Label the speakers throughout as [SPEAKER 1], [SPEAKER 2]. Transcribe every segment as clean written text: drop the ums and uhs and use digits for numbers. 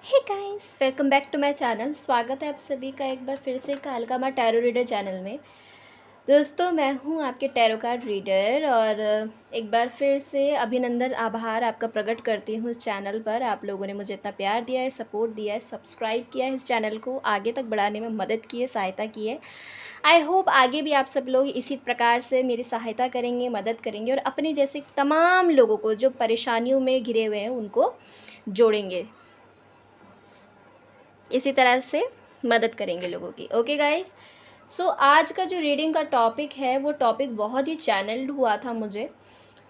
[SPEAKER 1] Hey guys, welcome back to my channel. स्वागत है आप सभी का एक बार फिर से कालकामा टैरो रीडर चैनल में। दोस्तों, मैं हूं आपके टैरो कार्ड रीडर और एक बार फिर से अभिनंदन आभार आपका प्रकट करती हूं इस चैनल पर। आप लोगों ने मुझे इतना प्यार दिया है, सपोर्ट दिया है, सब्सक्राइब किया है, इस चैनल को आगे तक बढ़ाने में मदद की है, सहायता की है। आई होप आगे भी आप सब लोग इसी प्रकार से मेरी सहायता करेंगे, मदद करेंगे और अपने जैसे तमाम लोगों को जो परेशानियों में घिरे हुए हैं उनको जोड़ेंगे, इसी तरह से मदद करेंगे लोगों की। ओके गाइस, सो आज का जो रीडिंग का टॉपिक है वो टॉपिक बहुत ही चैनल्ड हुआ था मुझे।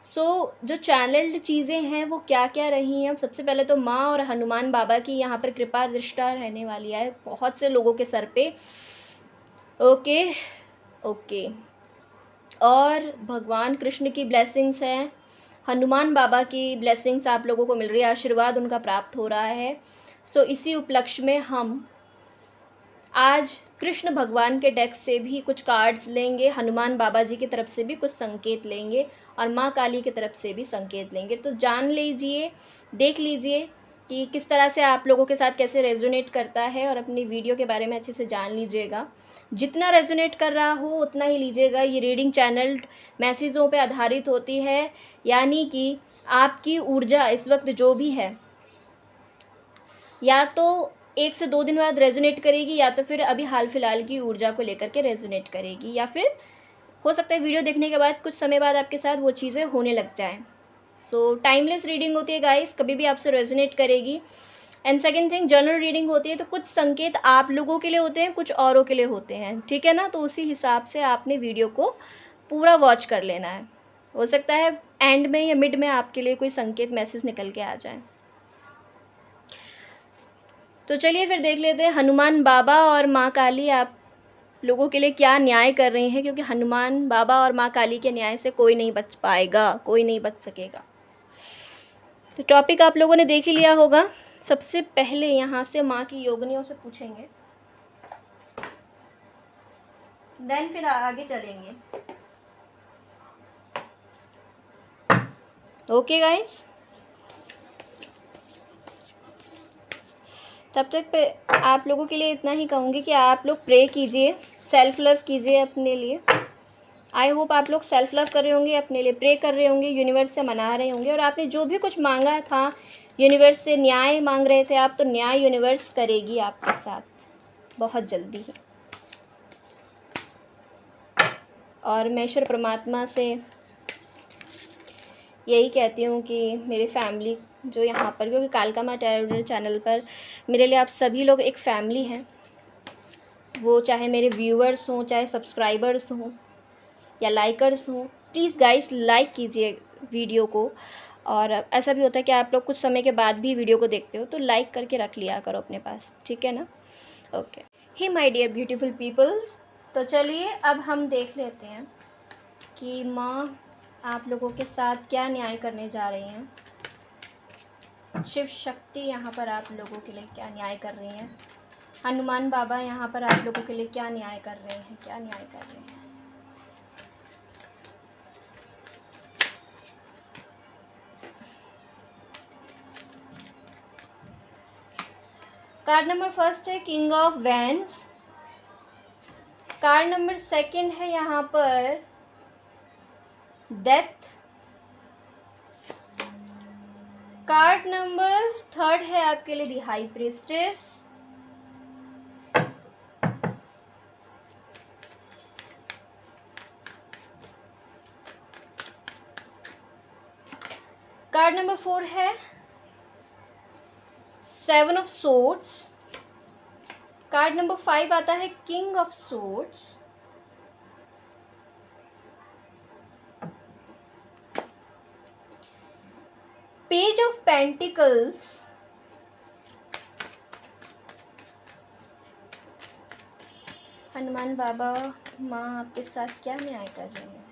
[SPEAKER 1] जो चैनल्ड चीज़ें हैं वो क्या क्या रही हैं। सबसे पहले तो माँ और हनुमान बाबा की यहाँ पर कृपा दृष्टा रहने वाली है बहुत से लोगों के सर पे। ओके ओके, और भगवान कृष्ण की ब्लेसिंग्स हैं, हनुमान बाबा की ब्लेसिंग्स आप लोगों को मिल रही है, आशीर्वाद उनका प्राप्त हो रहा है। इसी उपलक्ष्य में हम आज कृष्ण भगवान के डेक से भी कुछ कार्ड्स लेंगे, हनुमान बाबा जी की तरफ से भी कुछ संकेत लेंगे और माँ काली की तरफ से भी संकेत लेंगे। तो जान लीजिए, देख लीजिए कि किस तरह से आप लोगों के साथ कैसे रेजोनेट करता है और अपनी वीडियो के बारे में अच्छे से जान लीजिएगा। जितना रेजोनेट कर रहा हो उतना ही लीजिएगा। ये रीडिंग चैनल मैसेजों पे आधारित होती है, यानी कि आपकी ऊर्जा इस वक्त जो भी है या तो 1 से 2 दिन बाद रेजोनेट करेगी या तो फिर अभी हाल फिलहाल की ऊर्जा को लेकर के रेजोनेट करेगी, या फिर हो सकता है वीडियो देखने के बाद कुछ समय बाद आपके साथ वो चीज़ें होने लग जाएं। टाइमलेस रीडिंग होती है गाइस, कभी भी आपसे रेजोनेट करेगी। And second thing, general reading होती है तो कुछ संकेत आप लोगों के लिए होते हैं, कुछ औरों के लिए होते हैं, ठीक है ना। तो उसी हिसाब से आपने वीडियो को पूरा वॉच कर लेना है। हो सकता है एंड में या मिड में आपके लिए कोई संकेत मैसेज निकल के आ जाए। तो चलिए फिर देख लेते हैं हनुमान बाबा और माँ काली आप लोगों के लिए क्या न्याय कर रहे हैं, क्योंकि हनुमान बाबा और माँ काली के न्याय से कोई नहीं बच पाएगा, कोई नहीं बच सकेगा। तो टॉपिक आप लोगों ने देख ही लिया होगा। सबसे पहले यहाँ से माँ की योगिनियों से पूछेंगे, देन फिर आगे चलेंगे। ओके गाइस, तब तक पे आप लोगों के लिए इतना ही कहूँगी कि आप लोग प्रे कीजिए, सेल्फ लव कीजिए अपने लिए। आई होप आप लोग सेल्फ लव कर रहे होंगे, अपने लिए प्रे कर रहे होंगे, यूनिवर्स से मना रहे होंगे, और आपने जो भी कुछ मांगा था यूनिवर्स से, न्याय मांग रहे थे आप, तो न्याय यूनिवर्स करेगी आपके साथ बहुत जल्दी ही। और मैं ईश्वर परमात्मा से यही कहती हूँ कि मेरी फैमिली जो यहाँ पर, क्योंकि कालकामा टैरो चैनल पर मेरे लिए आप सभी लोग एक फैमिली हैं, वो चाहे मेरे व्यूअर्स हों, चाहे सब्सक्राइबर्स हों या लाइकर्स हों। प्लीज़ गाइस लाइक कीजिए वीडियो को। और ऐसा भी होता है कि आप लोग कुछ समय के बाद भी वीडियो को देखते हो, तो लाइक करके रख लिया करो अपने पास, ठीक है ना। Okay hi my dear beautiful peoples, तो चलिए अब हम देख लेते हैं कि माँ आप लोगों के साथ क्या न्याय करने जा रही हैं। शिव शक्ति यहाँ पर आप लोगों के लिए क्या न्याय कर रही हैं। हनुमान बाबा यहाँ पर आप लोगों के लिए क्या न्याय कर रहे हैं, क्या न्याय कर रहे हैं। कार्ड नंबर फर्स्ट है king of wands. Card number second है यहाँ पर डेथ। कार्ड नंबर थर्ड है आपके लिए दी हाई प्रीस्टेस। कार्ड नंबर 4 है 7 ऑफ सोर्ड्स। कार्ड नंबर 5 आता है king of swords. Page of pentacles. Hanuman Baba माँ आपके साथ क्या न्याय कर रहे हैं।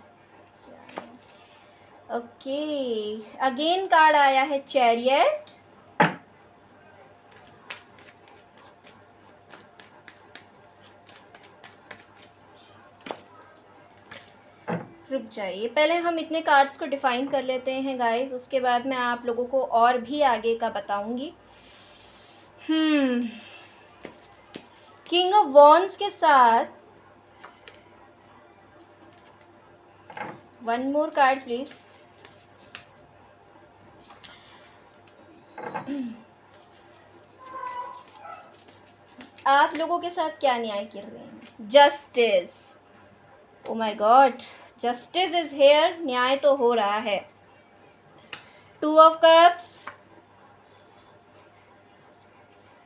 [SPEAKER 1] ओके, अगेन कार्ड आया है चैरियट। रुक जाइए, पहले हम इतने कार्ड्स को डिफाइन कर लेते हैं गाइस, उसके बाद मैं आप लोगों को और भी आगे का बताऊंगी। किंग ऑफ वॉन्ड्स के साथ वन मोर कार्ड प्लीज। आप लोगों के साथ क्या न्याय कर रहे हैं? Justice. Oh my God, justice is here. न्याय तो हो रहा है। Two of cups,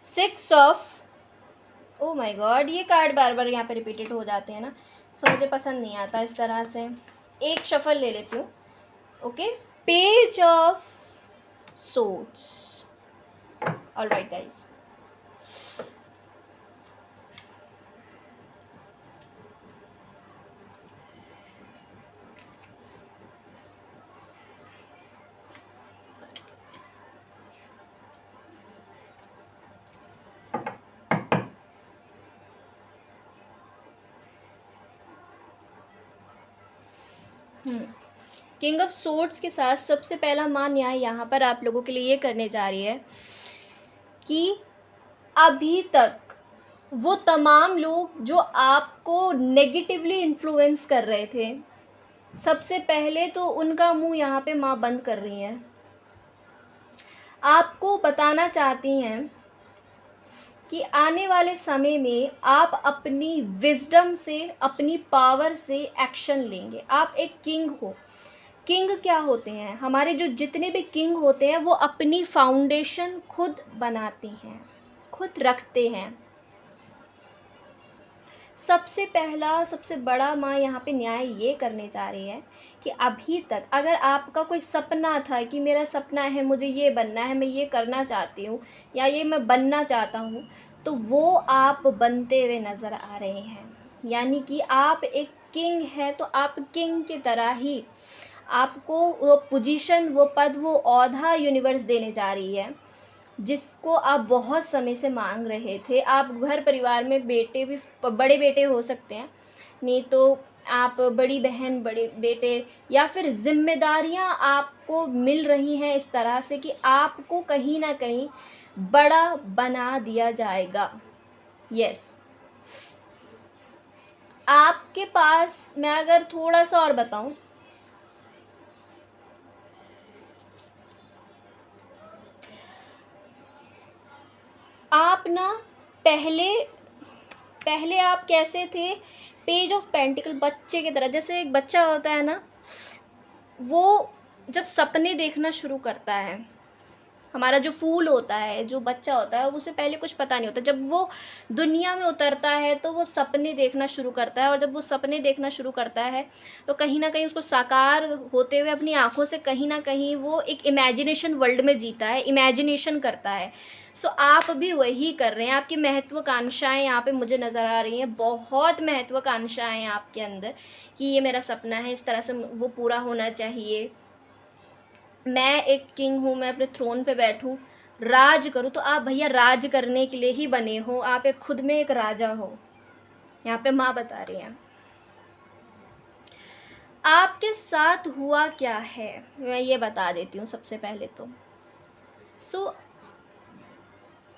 [SPEAKER 1] six of, oh my God, ये कार्ड बार बार यहाँ पे रिपीटेड हो जाते हैं ना, सो मुझे पसंद नहीं आता इस तरह से। एक शफल ले लेती हूँ। Okay, page of swords. Alright guys, king of swords के साथ सबसे पहला मान न्याय यहाँ पर आप लोगों के लिए ये करने जा रही है कि अभी तक वो तमाम लोग जो आपको नेगेटिवली इन्फ्लुएंस कर रहे थे, सबसे पहले तो उनका मुंह यहाँ पे माँ बंद कर रही हैं। आपको बताना चाहती हैं कि आने वाले समय में आप अपनी विजडम से, अपनी पावर से एक्शन लेंगे। आप एक किंग हो। किंग क्या होते हैं? हमारे जो जितने भी किंग होते हैं वो अपनी फाउंडेशन खुद बनाते हैं, खुद रखते हैं। सबसे पहला, सबसे बड़ा माँ यहाँ पे न्याय ये करने जा रही है कि अभी तक अगर आपका कोई सपना था कि मेरा सपना है, मुझे ये बनना है, मैं ये करना चाहती हूँ या ये मैं बनना चाहता हूँ, तो वो आप बनते हुए नज़र आ रहे हैं। यानी कि आप एक किंग हैं, तो आप किंग की तरह ही आपको वो पोजीशन, वो पद, वो ओहदा यूनिवर्स देने जा रही है जिसको आप बहुत समय से मांग रहे थे। आप घर परिवार में बेटे भी, बड़े बेटे हो सकते हैं, नहीं तो आप बड़ी बहन, बड़े बेटे, या फिर जिम्मेदारियां आपको मिल रही हैं इस तरह से कि आपको कहीं ना कहीं बड़ा बना दिया जाएगा। यस, आपके पास, मैं अगर थोड़ा सा और बताऊं, आप ना पहले आप कैसे थे? पेज ऑफ पेंटिकल, बच्चे की तरह। जैसे एक बच्चा होता है ना, वो जब सपने देखना शुरू करता है, हमारा जो फूल होता है, जो बच्चा होता है, उसे पहले कुछ पता नहीं होता। जब वो दुनिया में उतरता है तो वो सपने देखना शुरू करता है, और जब वो सपने देखना शुरू करता है तो कहीं ना कहीं उसको साकार होते हुए अपनी आंखों से कहीं ना कहीं वो एक इमेजिनेशन वर्ल्ड में जीता है, इमेजिनेशन करता है। सो आप भी वही कर रहे हैं। आपकी महत्वाकांक्षाएं यहाँ पे मुझे नज़र आ रही हैं, बहुत महत्वाकांक्षाएं हैं आपके अंदर कि ये मेरा सपना है, इस तरह से वो पूरा होना चाहिए। मैं एक किंग हूँ, मैं अपने थ्रोन पे बैठूँ, राज करूँ। तो आप भैया राज करने के लिए ही बने हो, आप एक खुद में एक राजा हो। यहाँ पे माँ बता रही हैं। आपके साथ हुआ क्या है मैं ये बता देती हूँ सबसे पहले तो।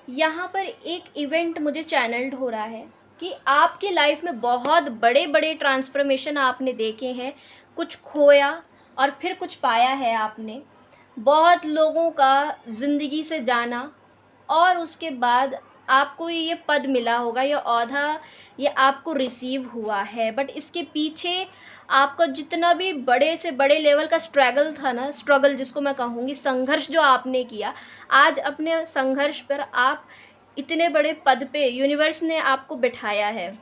[SPEAKER 1] यहाँ पर एक इवेंट मुझे चैनल्ड हो रहा है कि आपकी लाइफ में बहुत बड़े बड़े ट्रांसफॉर्मेशन आपने देखे हैं। कुछ खोया और फिर कुछ पाया है आपने। बहुत लोगों का ज़िंदगी से जाना, और उसके बाद आपको ये पद मिला होगा, ये ओहदा ये आपको रिसीव हुआ है। बट इसके पीछे आपका जितना भी बड़े से बड़े लेवल का स्ट्रगल था ना, स्ट्रगल जिसको मैं कहूँगी, संघर्ष जो आपने किया, आज अपने संघर्ष पर आप इतने बड़े पद पे यूनिवर्स ने आपको बिठाया है।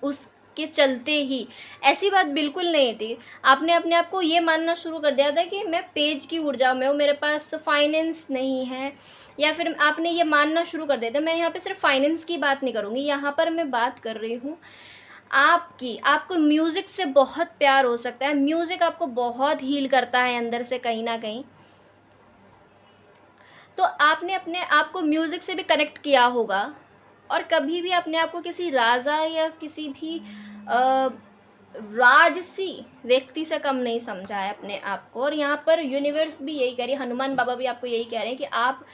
[SPEAKER 1] उसके चलते ही ऐसी बात बिल्कुल नहीं थी। आपने अपने आप को ये मानना शुरू कर दिया था कि मैं पेज की ऊर्जा में हूँ, मेरे पास फाइनेंस नहीं है, या फिर आपने ये मानना शुरू कर दिया था। मैं यहाँ पे सिर्फ फाइनेंस की बात नहीं करूँगी, यहाँ पर मैं बात कर रही हूँ आपको म्यूज़िक से बहुत प्यार हो सकता है। म्यूज़िक आपको बहुत हील करता है अंदर से कहीं ना कहीं। तो आपने अपने आप को म्यूज़िक से भी कनेक्ट किया होगा, और कभी भी अपने आप को किसी राजा या किसी भी राजसी व्यक्ति से कम नहीं समझा है अपने आप को। और यहाँ पर यूनिवर्स भी यही कह रही है, हनुमान बाबा भी आपको यही कह रहे हैं कि आप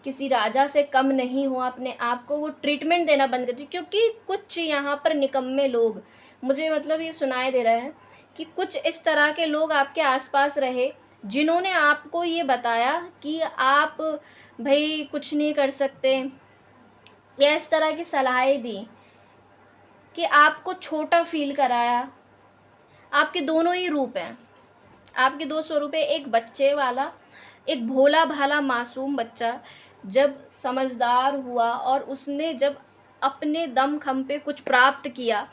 [SPEAKER 1] किसी राजा से कम नहीं हो, अपने आप को वो ट्रीटमेंट देना बंद कर दो। क्योंकि कुछ यहाँ पर निकम्मे लोग, मुझे मतलब ये सुनाई दे रहा है कि कुछ इस तरह के लोग आपके आसपास रहे जिन्होंने आपको ये बताया कि आप भाई कुछ नहीं कर सकते, या इस तरह की सलाहें दी कि आपको छोटा फील कराया। आपके दोनों ही रूप हैं, आपके दो स्वरूप है। एक बच्चे वाला, एक भोला भाला मासूम बच्चा जब समझदार हुआ और उसने जब अपने दम खम पे कुछ प्राप्त किया,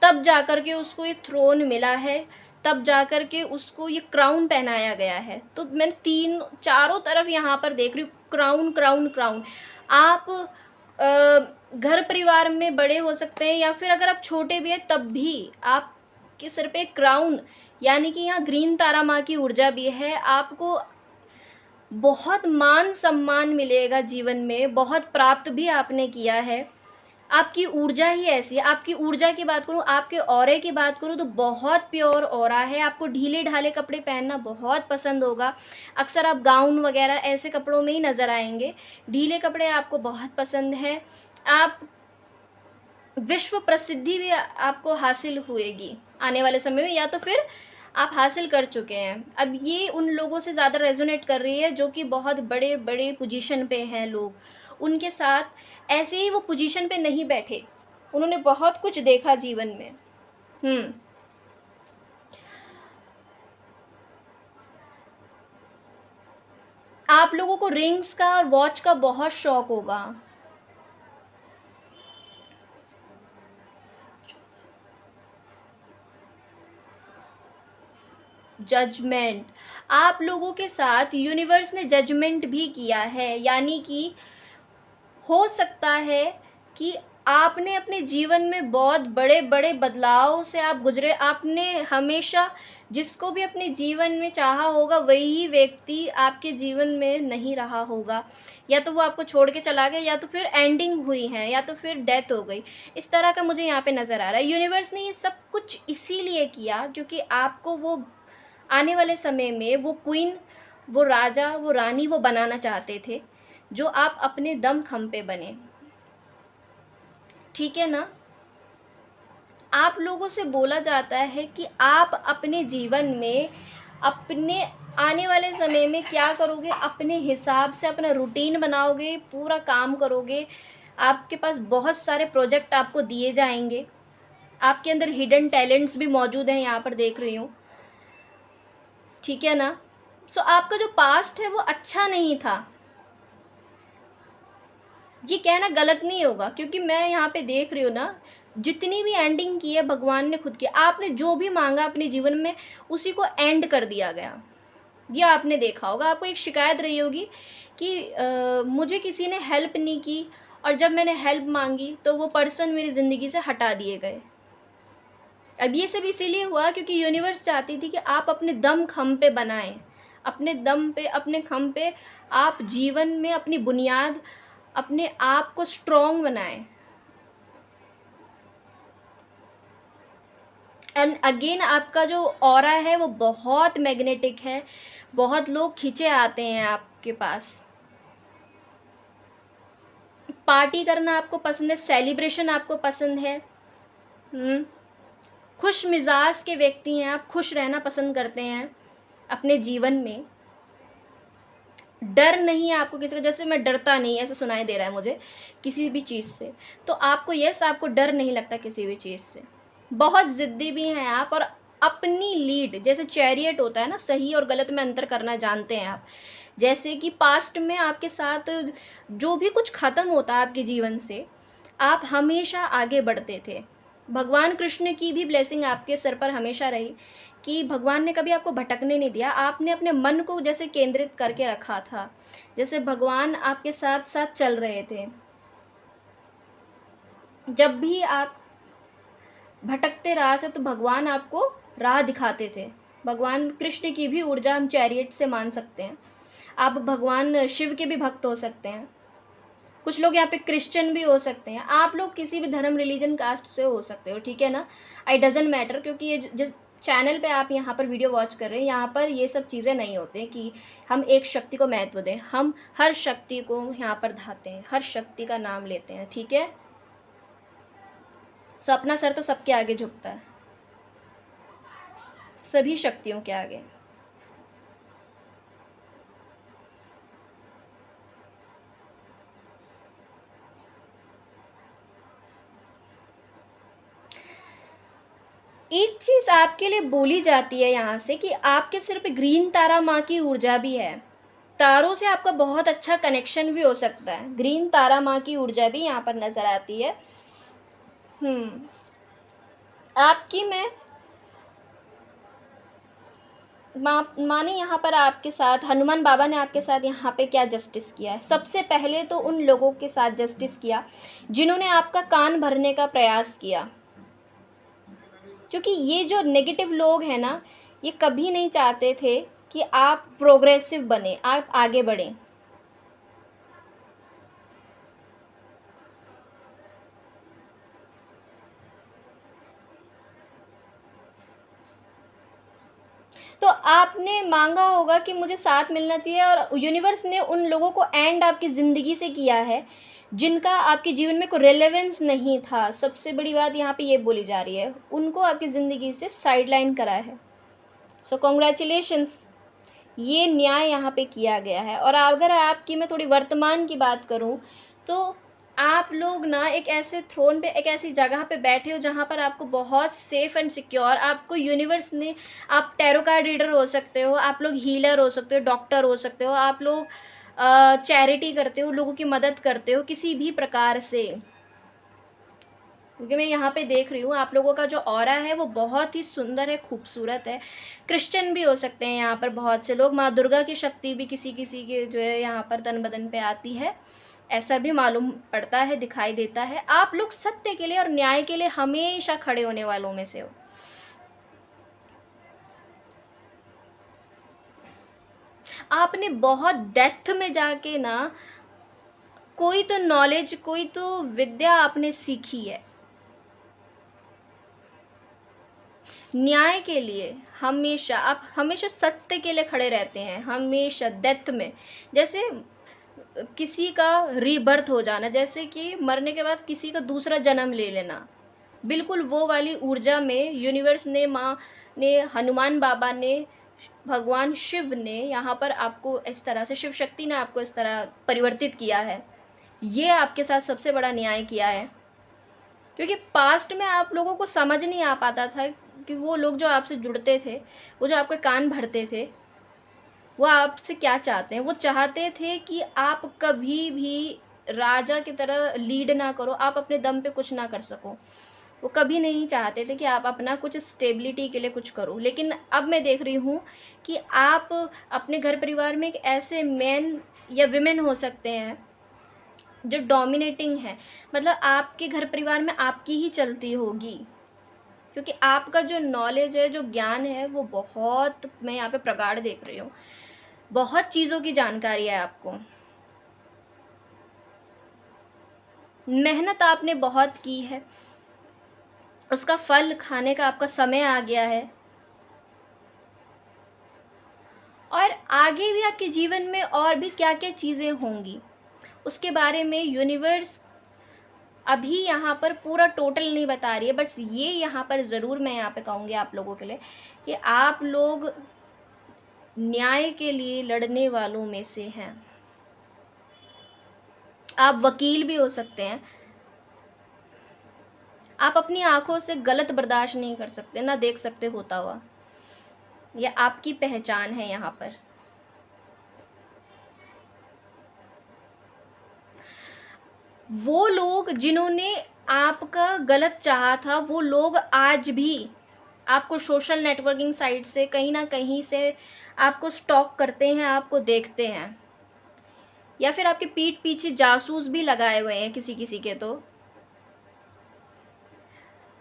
[SPEAKER 1] तब जाकर के उसको ये थ्रोन मिला है, तब जाकर के उसको ये क्राउन पहनाया गया है। तो मैं चारों तरफ यहाँ पर देख रही हूँ क्राउन क्राउन क्राउन। आप घर परिवार में बड़े हो सकते हैं, या फिर अगर आप छोटे भी हैं तब भी आपके सिर पे क्राउन, यानी कि यहाँ ग्रीन तारा माँ की ऊर्जा भी है। आपको बहुत मान सम्मान मिलेगा जीवन में, बहुत प्राप्त भी आपने किया है। आपकी ऊर्जा ही ऐसी है। आपकी ऊर्जा की बात करूँ, आपके ऑरे की बात करूँ तो बहुत प्योर ऑरा है। आपको ढीले ढाले कपड़े पहनना बहुत पसंद होगा। अक्सर आप गाउन वगैरह ऐसे कपड़ों में ही नज़र आएंगे। ढीले कपड़े आपको बहुत पसंद है। आप विश्व प्रसिद्धि भी आपको हासिल होएगी आने वाले समय में, या तो फिर आप हासिल कर चुके हैं। अब ये उन लोगों से ज़्यादा रेजोनेट कर रही है जो कि बहुत बड़े बड़े पोजीशन पे हैं लोग। उनके साथ ऐसे ही वो पोजीशन पे नहीं बैठे, उन्होंने बहुत कुछ देखा जीवन में। आप लोगों को रिंग्स का और वॉच का बहुत शौक होगा। जजमेंट, आप लोगों के साथ यूनिवर्स ने जजमेंट भी किया है, यानी कि हो सकता है कि आपने अपने जीवन में बहुत बड़े बड़े बदलाव से आप गुजरे। आपने हमेशा जिसको भी अपने जीवन में चाहा होगा वही व्यक्ति आपके जीवन में नहीं रहा होगा, या तो वो आपको छोड़ के चला गया, या तो फिर एंडिंग हुई है, या तो फिर डेथ हो गई। इस तरह का मुझे यहाँ पे नज़र आ रहा है। यूनिवर्स ने ये सब कुछ इसीलिए किया क्योंकि आपको वो आने वाले समय में वो क्वीन, वो राजा, वो रानी वो बनाना चाहते थे, जो आप अपने दम खम पे बने। ठीक है ना। आप लोगों से बोला जाता है कि आप अपने जीवन में अपने आने वाले समय में क्या करोगे, अपने हिसाब से अपना रूटीन बनाओगे, पूरा काम करोगे। आपके पास बहुत सारे प्रोजेक्ट आपको दिए जाएंगे। आपके अंदर हिडन टैलेंट्स भी मौजूद हैं, यहाँ पर देख रही हूँ। ठीक है ना। सो आपका जो पास्ट है वो अच्छा नहीं था, ये कहना गलत नहीं होगा, क्योंकि मैं यहाँ पे देख रही हूँ ना, जितनी भी एंडिंग की है भगवान ने खुद की। आपने जो भी मांगा अपने जीवन में उसी को एंड कर दिया गया। ये आपने देखा होगा। आपको एक शिकायत रही होगी कि मुझे किसी ने हेल्प नहीं की, और जब मैंने हेल्प मांगी तो वो पर्सन मेरी ज़िंदगी से हटा दिए गए। अब ये सब इसीलिए हुआ क्योंकि यूनिवर्स चाहती थी कि आप अपने दम खम पे बनाएं, अपने दम पे, अपने खम पे आप जीवन में अपनी बुनियाद, अपने आप को स्ट्रॉन्ग बनाएं। एंड अगेन आपका जो ऑरा है वो बहुत मैग्नेटिक है, बहुत लोग खींचे आते हैं आपके पास। पार्टी करना आपको पसंद है, सेलिब्रेशन आपको पसंद है। खुश मिजाज के व्यक्ति हैं आप, खुश रहना पसंद करते हैं अपने जीवन में। डर नहीं है आपको किसी का, जैसे मैं डरता नहीं, ऐसा सुनाई दे रहा है मुझे किसी भी चीज़ से। तो आपको आपको डर नहीं लगता किसी भी चीज़ से। बहुत ज़िद्दी भी हैं आप, और अपनी लीड, जैसे चैरियट होता है ना, सही और गलत में अंतर करना जानते हैं आप। जैसे कि पास्ट में आपके साथ जो भी कुछ ख़त्म होता है आपके जीवन से, आप हमेशा आगे बढ़ते थे। भगवान कृष्ण की भी ब्लेसिंग आपके सर पर हमेशा रही कि भगवान ने कभी आपको भटकने नहीं दिया। आपने अपने मन को जैसे केंद्रित करके रखा था, जैसे भगवान आपके साथ साथ चल रहे थे। जब भी आप भटकते राह से तो भगवान आपको राह दिखाते थे। भगवान कृष्ण की भी ऊर्जा हम चैरियट से मान सकते हैं। आप भगवान शिव के भी भक्त हो सकते हैं। कुछ लोग यहाँ पे क्रिश्चियन भी हो सकते हैं। आप लोग किसी भी धर्म, रिलीजन, कास्ट से हो सकते हो, ठीक है ना। आई डजेंट मैटर, क्योंकि ये चैनल पे आप यहाँ पर वीडियो वॉच कर रहे हैं, यहाँ पर ये सब चीज़ें नहीं होते कि हम एक शक्ति को महत्व दें। हम हर शक्ति को यहाँ पर धाते हैं, हर शक्ति का नाम लेते हैं, ठीक है। सो अपना सर तो सबके आगे झुकता है, सभी शक्तियों के आगे। एक चीज़ आपके लिए बोली जाती है यहाँ से कि आपके सिर पे ग्रीन तारा माँ की ऊर्जा भी है। तारों से आपका बहुत अच्छा कनेक्शन भी हो सकता है। ग्रीन तारा माँ की ऊर्जा भी यहाँ पर नज़र आती है। आपकी मैं माँ ने यहाँ पर आपके साथ, हनुमान बाबा ने आपके साथ यहाँ पे क्या जस्टिस किया है। सबसे पहले तो उन लोगों के साथ जस्टिस किया जिन्होंने आपका कान भरने का प्रयास किया, क्योंकि ये जो नेगेटिव लोग हैं ना, ये कभी नहीं चाहते थे कि आप प्रोग्रेसिव बने, आप आगे बढ़ें। तो आपने मांगा होगा कि मुझे साथ मिलना चाहिए, और यूनिवर्स ने उन लोगों को एंड आपकी ज़िंदगी से किया है जिनका आपके जीवन में कोई रेलेवेंस नहीं था। सबसे बड़ी बात यहाँ पे ये बोली जा रही है, उनको आपकी ज़िंदगी से साइडलाइन करा है। सो कॉन्ग्रेचुलेशंस, ये न्याय यहाँ पे किया गया है। और अगर आपकी मैं थोड़ी वर्तमान की बात करूँ तो आप लोग ना एक ऐसे थ्रोन पे, एक ऐसी जगह पे बैठे हो जहाँ पर आपको बहुत सेफ़ एंड सिक्योर, आपको यूनिवर्स ने, आप टैरो कार्ड रीडर हो सकते हो, आप लोग हीलर हो सकते हो, डॉक्टर हो सकते हो, आप लोग चैरिटी करते हो, लोगों की मदद करते हो किसी भी प्रकार से। क्योंकि मैं यहाँ पे देख रही हूँ आप लोगों का जो ऑरा है वो बहुत ही सुंदर है, खूबसूरत है। क्रिश्चियन भी हो सकते हैं यहाँ पर बहुत से लोग। माँ दुर्गा की शक्ति भी किसी किसी के जो है यहाँ पर तन बदन पे आती है, ऐसा भी मालूम पड़ता है, दिखाई देता है। आप लोग सत्य के लिए और न्याय के लिए हमेशा खड़े होने वालों में से हो। आपने बहुत डेप्थ में जाके ना कोई तो नॉलेज, कोई तो विद्या आपने सीखी है। न्याय के लिए हमेशा, आप हमेशा सत्य के लिए खड़े रहते हैं, हमेशा डेथ में। जैसे किसी का रीबर्थ हो जाना, जैसे कि मरने के बाद किसी का दूसरा जन्म ले लेना, बिल्कुल वो वाली ऊर्जा में यूनिवर्स ने, माँ ने, हनुमान बाबा ने, भगवान शिव ने यहाँ पर आपको इस तरह से, शिव शक्ति ने आपको इस तरह परिवर्तित किया है। ये आपके साथ सबसे बड़ा न्याय किया है। क्योंकि पास्ट में आप लोगों को समझ नहीं आ पाता था कि वो लोग जो आपसे जुड़ते थे, वो जो आपके कान भरते थे, वो आपसे क्या चाहते हैं। वो चाहते थे कि आप कभी भी राजा की तरह लीड ना करो, आप अपने दम पे कुछ ना कर सको। वो कभी नहीं चाहते थे कि आप अपना कुछ स्टेबिलिटी के लिए कुछ करो। लेकिन अब मैं देख रही हूँ कि आप अपने घर परिवार में एक ऐसे मैन या विमेन हो सकते हैं जो डोमिनेटिंग है, मतलब आपके घर परिवार में आपकी ही चलती होगी। क्योंकि आपका जो नॉलेज है, जो ज्ञान है, वो बहुत, मैं यहाँ पे प्रगाढ़ देख रही हूँ, बहुत चीज़ों की जानकारी है आपको। मेहनत आपने बहुत की है, उसका फल खाने का आपका समय आ गया है। और आगे भी आपके जीवन में और भी क्या क्या चीज़ें होंगी, उसके बारे में यूनिवर्स अभी यहाँ पर पूरा टोटल नहीं बता रही है। बस ये यहाँ पर ज़रूर मैं यहाँ पे कहूँगी आप लोगों के लिए कि आप लोग न्याय के लिए लड़ने वालों में से हैं। आप वकील भी हो सकते हैं। आप अपनी आंखों से गलत बर्दाश्त नहीं कर सकते, ना देख सकते होता हुआ। यह आपकी पहचान है यहाँ पर। वो लोग जिन्होंने आपका गलत चाहा था, वो लोग आज भी आपको सोशल नेटवर्किंग साइट से कहीं ना कहीं से आपको स्टॉक करते हैं, आपको देखते हैं, या फिर आपके पीठ पीछे जासूस भी लगाए हुए हैं किसी किसी के। तो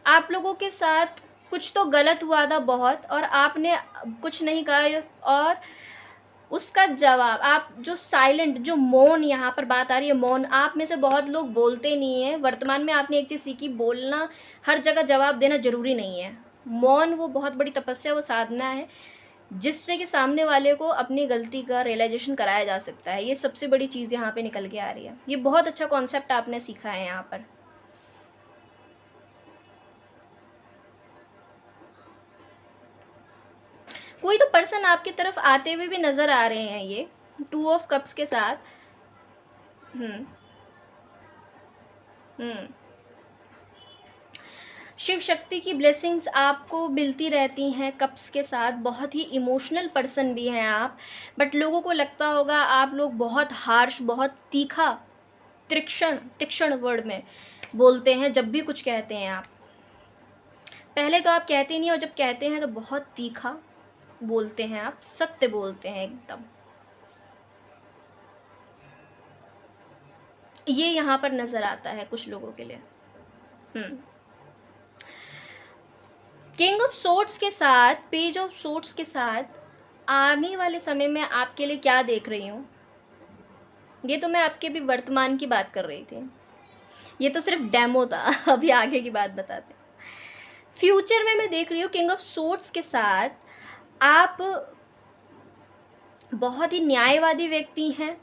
[SPEAKER 1] आप लोगों के साथ कुछ तो गलत हुआ था बहुत, और आपने कुछ नहीं कहा, और उसका जवाब आप जो साइलेंट, जो मौन, यहाँ पर बात आ रही है मौन। आप में से बहुत लोग बोलते नहीं हैं। वर्तमान में आपने एक चीज़ सीखी, बोलना, हर जगह जवाब देना ज़रूरी नहीं है। मौन वो बहुत बड़ी तपस्या, वो साधना है जिससे कि सामने वाले को अपनी गलती का रियलाइजेशन कराया जा सकता है। ये सबसे बड़ी चीज़ यहाँ पे निकल के आ रही है। ये बहुत अच्छा कॉन्सेप्ट आपने सीखा है यहाँ पर। कोई तो पर्सन आपकी तरफ आते हुए भी नज़र आ रहे हैं, ये 2 ऑफ कप्स के साथ। हम्म शिव शक्ति की ब्लेसिंग्स आपको मिलती रहती हैं कप्स के साथ। बहुत ही इमोशनल पर्सन भी हैं आप, बट लोगों को लगता होगा आप लोग बहुत हार्श, बहुत तीखा, तीक्ष्ण वर्ड में बोलते हैं जब भी कुछ कहते हैं आप। पहले तो आप कहते नहीं, और जब कहते हैं तो बहुत तीखा बोलते हैं आप, सत्य बोलते हैं एकदम। ये यहाँ पर नज़र आता है कुछ लोगों के लिए। किंग ऑफ सोर्ड्स के साथ, पेज ऑफ सोर्ड्स के साथ आने वाले समय में आपके लिए क्या देख रही हूँ। ये तो मैं आपके भी वर्तमान की बात कर रही थी, ये तो सिर्फ डेमो था। अभी आगे की बात बताते हैं। फ्यूचर में मैं देख रही हूँ किंग ऑफ सोर्ड्स के साथ आप बहुत ही न्यायवादी व्यक्ति हैं।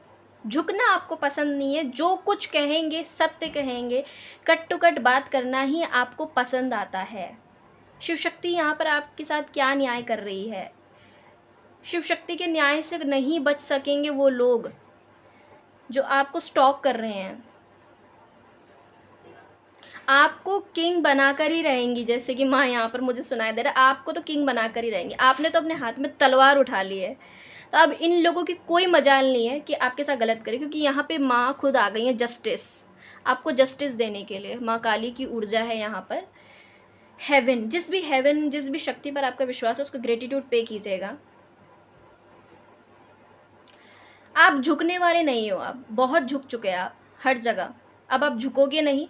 [SPEAKER 1] झुकना आपको पसंद नहीं है, जो कुछ कहेंगे सत्य कहेंगे, कट टू कट बात करना ही आपको पसंद आता है। शिव शक्ति यहाँ पर आपके साथ क्या न्याय कर रही है। शिव शक्ति के न्याय से नहीं बच सकेंगे वो लोग जो आपको स्टॉक कर रहे हैं। आपको किंग बनाकर ही रहेंगी, जैसे कि माँ यहाँ पर मुझे सुनाई दे रहा है, आपको तो किंग बनाकर ही रहेंगी। आपने तो अपने हाथ में तलवार उठा ली है, तो अब इन लोगों की कोई मजाल नहीं है कि आपके साथ गलत करें, क्योंकि यहाँ पे माँ खुद आ गई है जस्टिस, आपको जस्टिस देने के लिए। माँ काली की ऊर्जा है यहाँ पर। हेवन, जिस भी शक्ति पर आपका विश्वास है उसको ग्रेटिट्यूड पे कीजिएगा। आप झुकने वाले नहीं हो, आप बहुत झुक चुके हैं आप हर जगह, अब आप झुकोगे नहीं।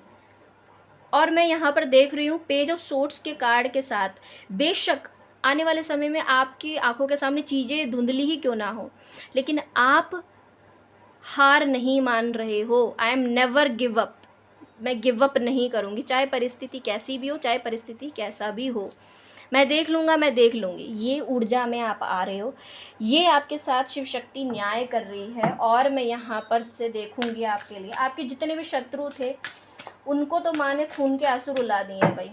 [SPEAKER 1] और मैं यहाँ पर देख रही हूँ पेज ऑफ सोर्ड्स के कार्ड के साथ, बेशक आने वाले समय में आपकी आंखों के सामने चीज़ें धुंधली ही क्यों ना हो, लेकिन आप हार नहीं मान रहे हो। I am never give up, मैं गिव अप नहीं करूँगी, चाहे परिस्थिति कैसी भी हो, चाहे परिस्थिति कैसा भी हो, मैं देख लूँगा, मैं देख लूँगी। ये ऊर्जा में आप आ रहे हो, ये आपके साथ शिव शक्ति न्याय कर रही है। और मैं यहाँ पर से देखूँगी आपके लिए, आपके जितने भी शत्रु थे उनको तो माँ ने खून के आंसू रुला दिए हैं भाई,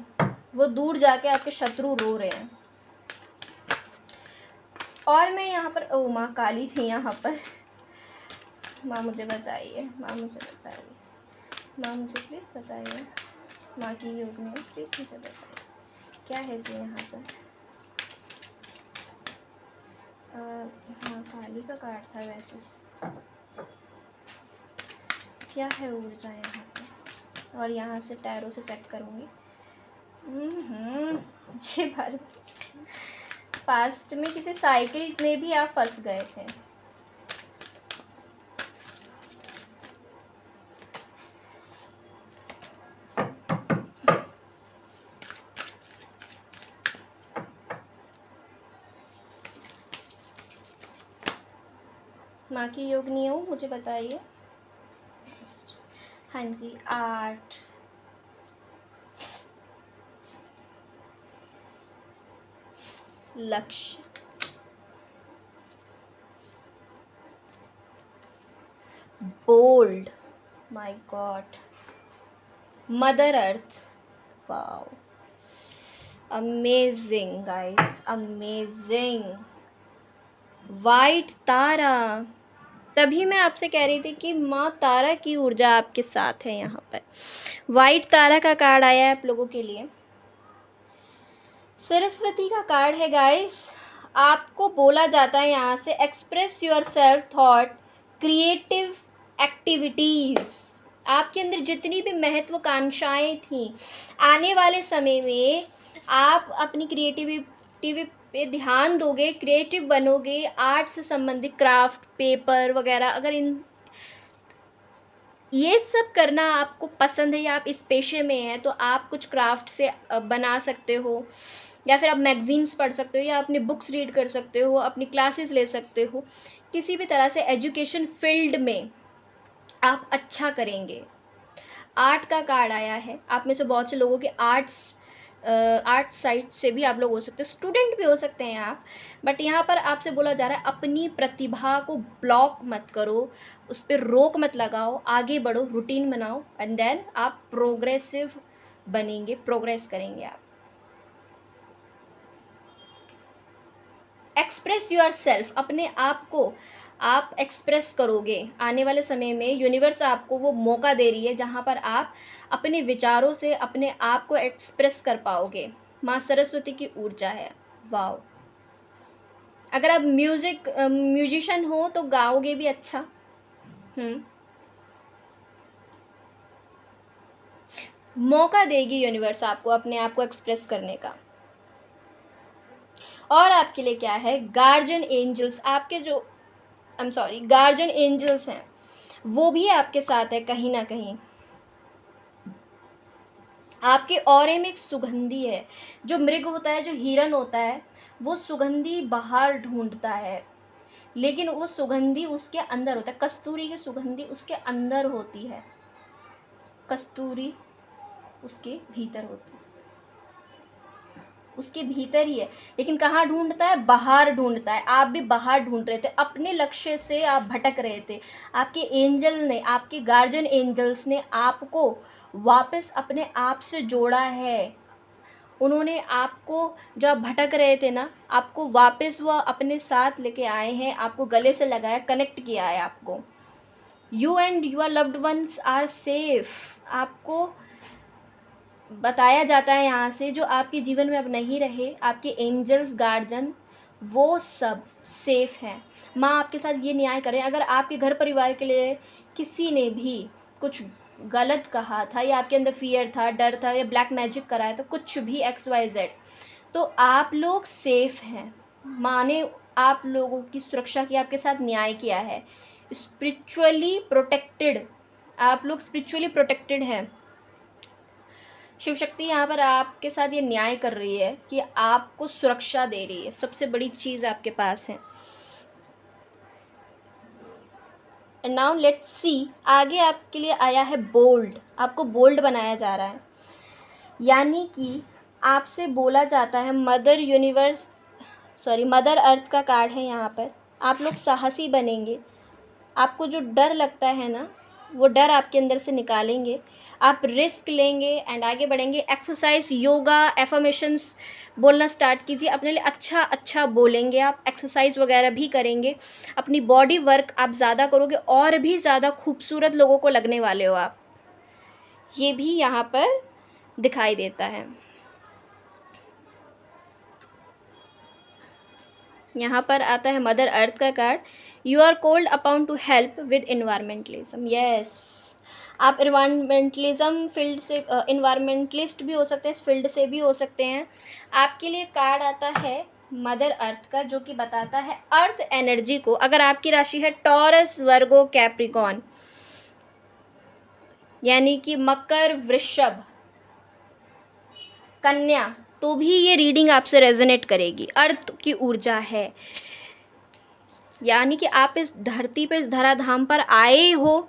[SPEAKER 1] वो दूर जाके आपके शत्रु रो रहे हैं। और मैं यहाँ पर, ओ माँ काली थी यहाँ पर। माँ मुझे बताइए, माँ मुझे बताइए, माँ मुझे प्लीज़ बताइए, माँ की योग में प्लीज़ मुझे बताइए क्या है जी यहाँ पर। हाँ काली का कार्ड था वैसे, क्या है ऊर्जा यहाँ पर। और यहाँ से टैरो से चेक करूँगी। जी भारत, पास्ट में किसी साइकिल में भी आप फंस गए थे। माँ की योग नहीं हो, मुझे बताइए। हाँ जी, 8, लक्ष्य, bold, my god, mother earth, wow, amazing guys, amazing, white तारा। तभी मैं आपसे कह रही थी कि माँ तारा की ऊर्जा आपके साथ है। यहाँ पर वाइट तारा का कार्ड आया है आप लोगों के लिए। सरस्वती का कार्ड है गाइस। आपको बोला जाता है यहाँ से express your self thought, creative activities. आपके अंदर जितनी भी महत्वाकांक्षाएं थी, आने वाले समय में आप अपनी क्रिएटिविटी पे ध्यान दोगे, क्रिएटिव बनोगे। आर्ट से संबंधित क्राफ्ट, पेपर वगैरह, अगर ये सब करना आपको पसंद है या आप इस पेशे में हैं, तो आप कुछ क्राफ्ट से बना सकते हो, या फिर आप मैगजीन्स पढ़ सकते हो, या अपनी बुक्स रीड कर सकते हो, अपनी क्लासेस ले सकते हो। किसी भी तरह से एजुकेशन फील्ड में आप अच्छा करेंगे। आर्ट का कार्ड आया है। आप में से बहुत से लोगों के आर्ट्स आर्ट साइड से भी आप लोग हो सकते हैं, स्टूडेंट भी हो सकते हैं आप। बट यहाँ पर आपसे बोला जा रहा है अपनी प्रतिभा को ब्लॉक मत करो, उस पर रोक मत लगाओ, आगे बढ़ो, रूटीन बनाओ, एंड देन आप प्रोग्रेसिव बनेंगे, प्रोग्रेस करेंगे आप। एक्सप्रेस योर सेल्फ, अपने आप को आप एक्सप्रेस करोगे। आने वाले समय में यूनिवर्स आपको वो मौका दे रही है जहाँ पर आप अपने विचारों से अपने आप को एक्सप्रेस कर पाओगे। माँ सरस्वती की ऊर्जा है। वाओ। अगर आप म्यूजिशियन हो तो गाओगे भी अच्छा। मौका देगी यूनिवर्स आपको अपने आप को एक्सप्रेस करने का। और आपके लिए क्या है, गार्जियन एंजल्स, आपके जो गार्जियन एंजल्स हैं वो भी आपके साथ है कहीं ना कहीं। आपके ऑरे में एक सुगंधी है। जो मृग होता है, जो हिरन होता है, वो सुगंधी बाहर ढूंढता है, लेकिन वो सुगंधी उसके अंदर होता है। कस्तूरी की सुगंधी उसके अंदर होती है, कस्तूरी उसके भीतर होती है, उसके भीतर ही है, लेकिन कहाँ ढूंढता है, बाहर ढूंढता है। आप भी बाहर ढूंढ रहे थे, अपने लक्ष्य से आप भटक रहे थे। आपके एंजल ने, आपके गार्जियन एंजल्स ने आपको वापस अपने आप से जोड़ा है। उन्होंने आपको, जब आप भटक रहे थे ना, आपको वापस वो अपने साथ लेके आए हैं, आपको गले से लगाया, कनेक्ट किया है आपको। You and your loved ones are safe. आपको बताया जाता है यहाँ से, जो आपके जीवन में अब नहीं रहे, आपके एंजल्स गार्जियन, वो सब सेफ हैं। माँ आपके साथ ये न्याय करें। अगर आपके घर परिवार के लिए किसी ने भी कुछ गलत कहा था, या आपके अंदर फियर था, डर था, या ब्लैक मैजिक कराया, तो कुछ भी XYZ, तो आप लोग सेफ हैं। माँ ने आप लोगों की सुरक्षा की, आपके साथ न्याय किया है। स्पिरिचुअली प्रोटेक्टेड, आप लोग स्पिरिचुअली प्रोटेक्टेड हैं। शिव शक्ति यहाँ पर आपके साथ ये न्याय कर रही है कि आपको सुरक्षा दे रही है। सबसे बड़ी चीज़ आपके पास है। एंड नाउ लेट्स सी, आगे आपके लिए आया है बोल्ड। आपको बोल्ड बनाया जा रहा है, यानी कि आपसे बोला जाता है, मदर अर्थ का कार्ड है यहाँ पर। आप लोग साहसी बनेंगे। आपको जो डर लगता है ना, वो डर आपके अंदर से निकालेंगे। आप रिस्क लेंगे एंड आगे बढ़ेंगे। एक्सरसाइज, योगा, एफर्मेशंस बोलना स्टार्ट कीजिए। अपने लिए अच्छा अच्छा बोलेंगे आप। एक्सरसाइज वगैरह भी करेंगे। अपनी बॉडी वर्क आप ज़्यादा करोगे और भी ज़्यादा खूबसूरत लोगों को लगने वाले हो आप। ये भी यहाँ पर दिखाई देता है। यहाँ पर आता है मदर अर्थ का card. You are called upon to help with environmentalism. Yes, आप इन्वायरमेंटलिज्म फील्ड से, इन्वायरमेंटलिस्ट भी हो सकते हैं, इस फील्ड से भी हो सकते हैं। आपके लिए कार्ड आता है मदर अर्थ का, जो कि बताता है अर्थ एनर्जी को। अगर आपकी राशि है टॉरस, वर्गो, कैप्रिकॉन, यानी कि मकर, वृषभ, कन्या, तो भी ये रीडिंग आपसे रेजोनेट करेगी। अर्थ की ऊर्जा है, यानी कि आप इस धरती पर, इस धराधाम पर आए हो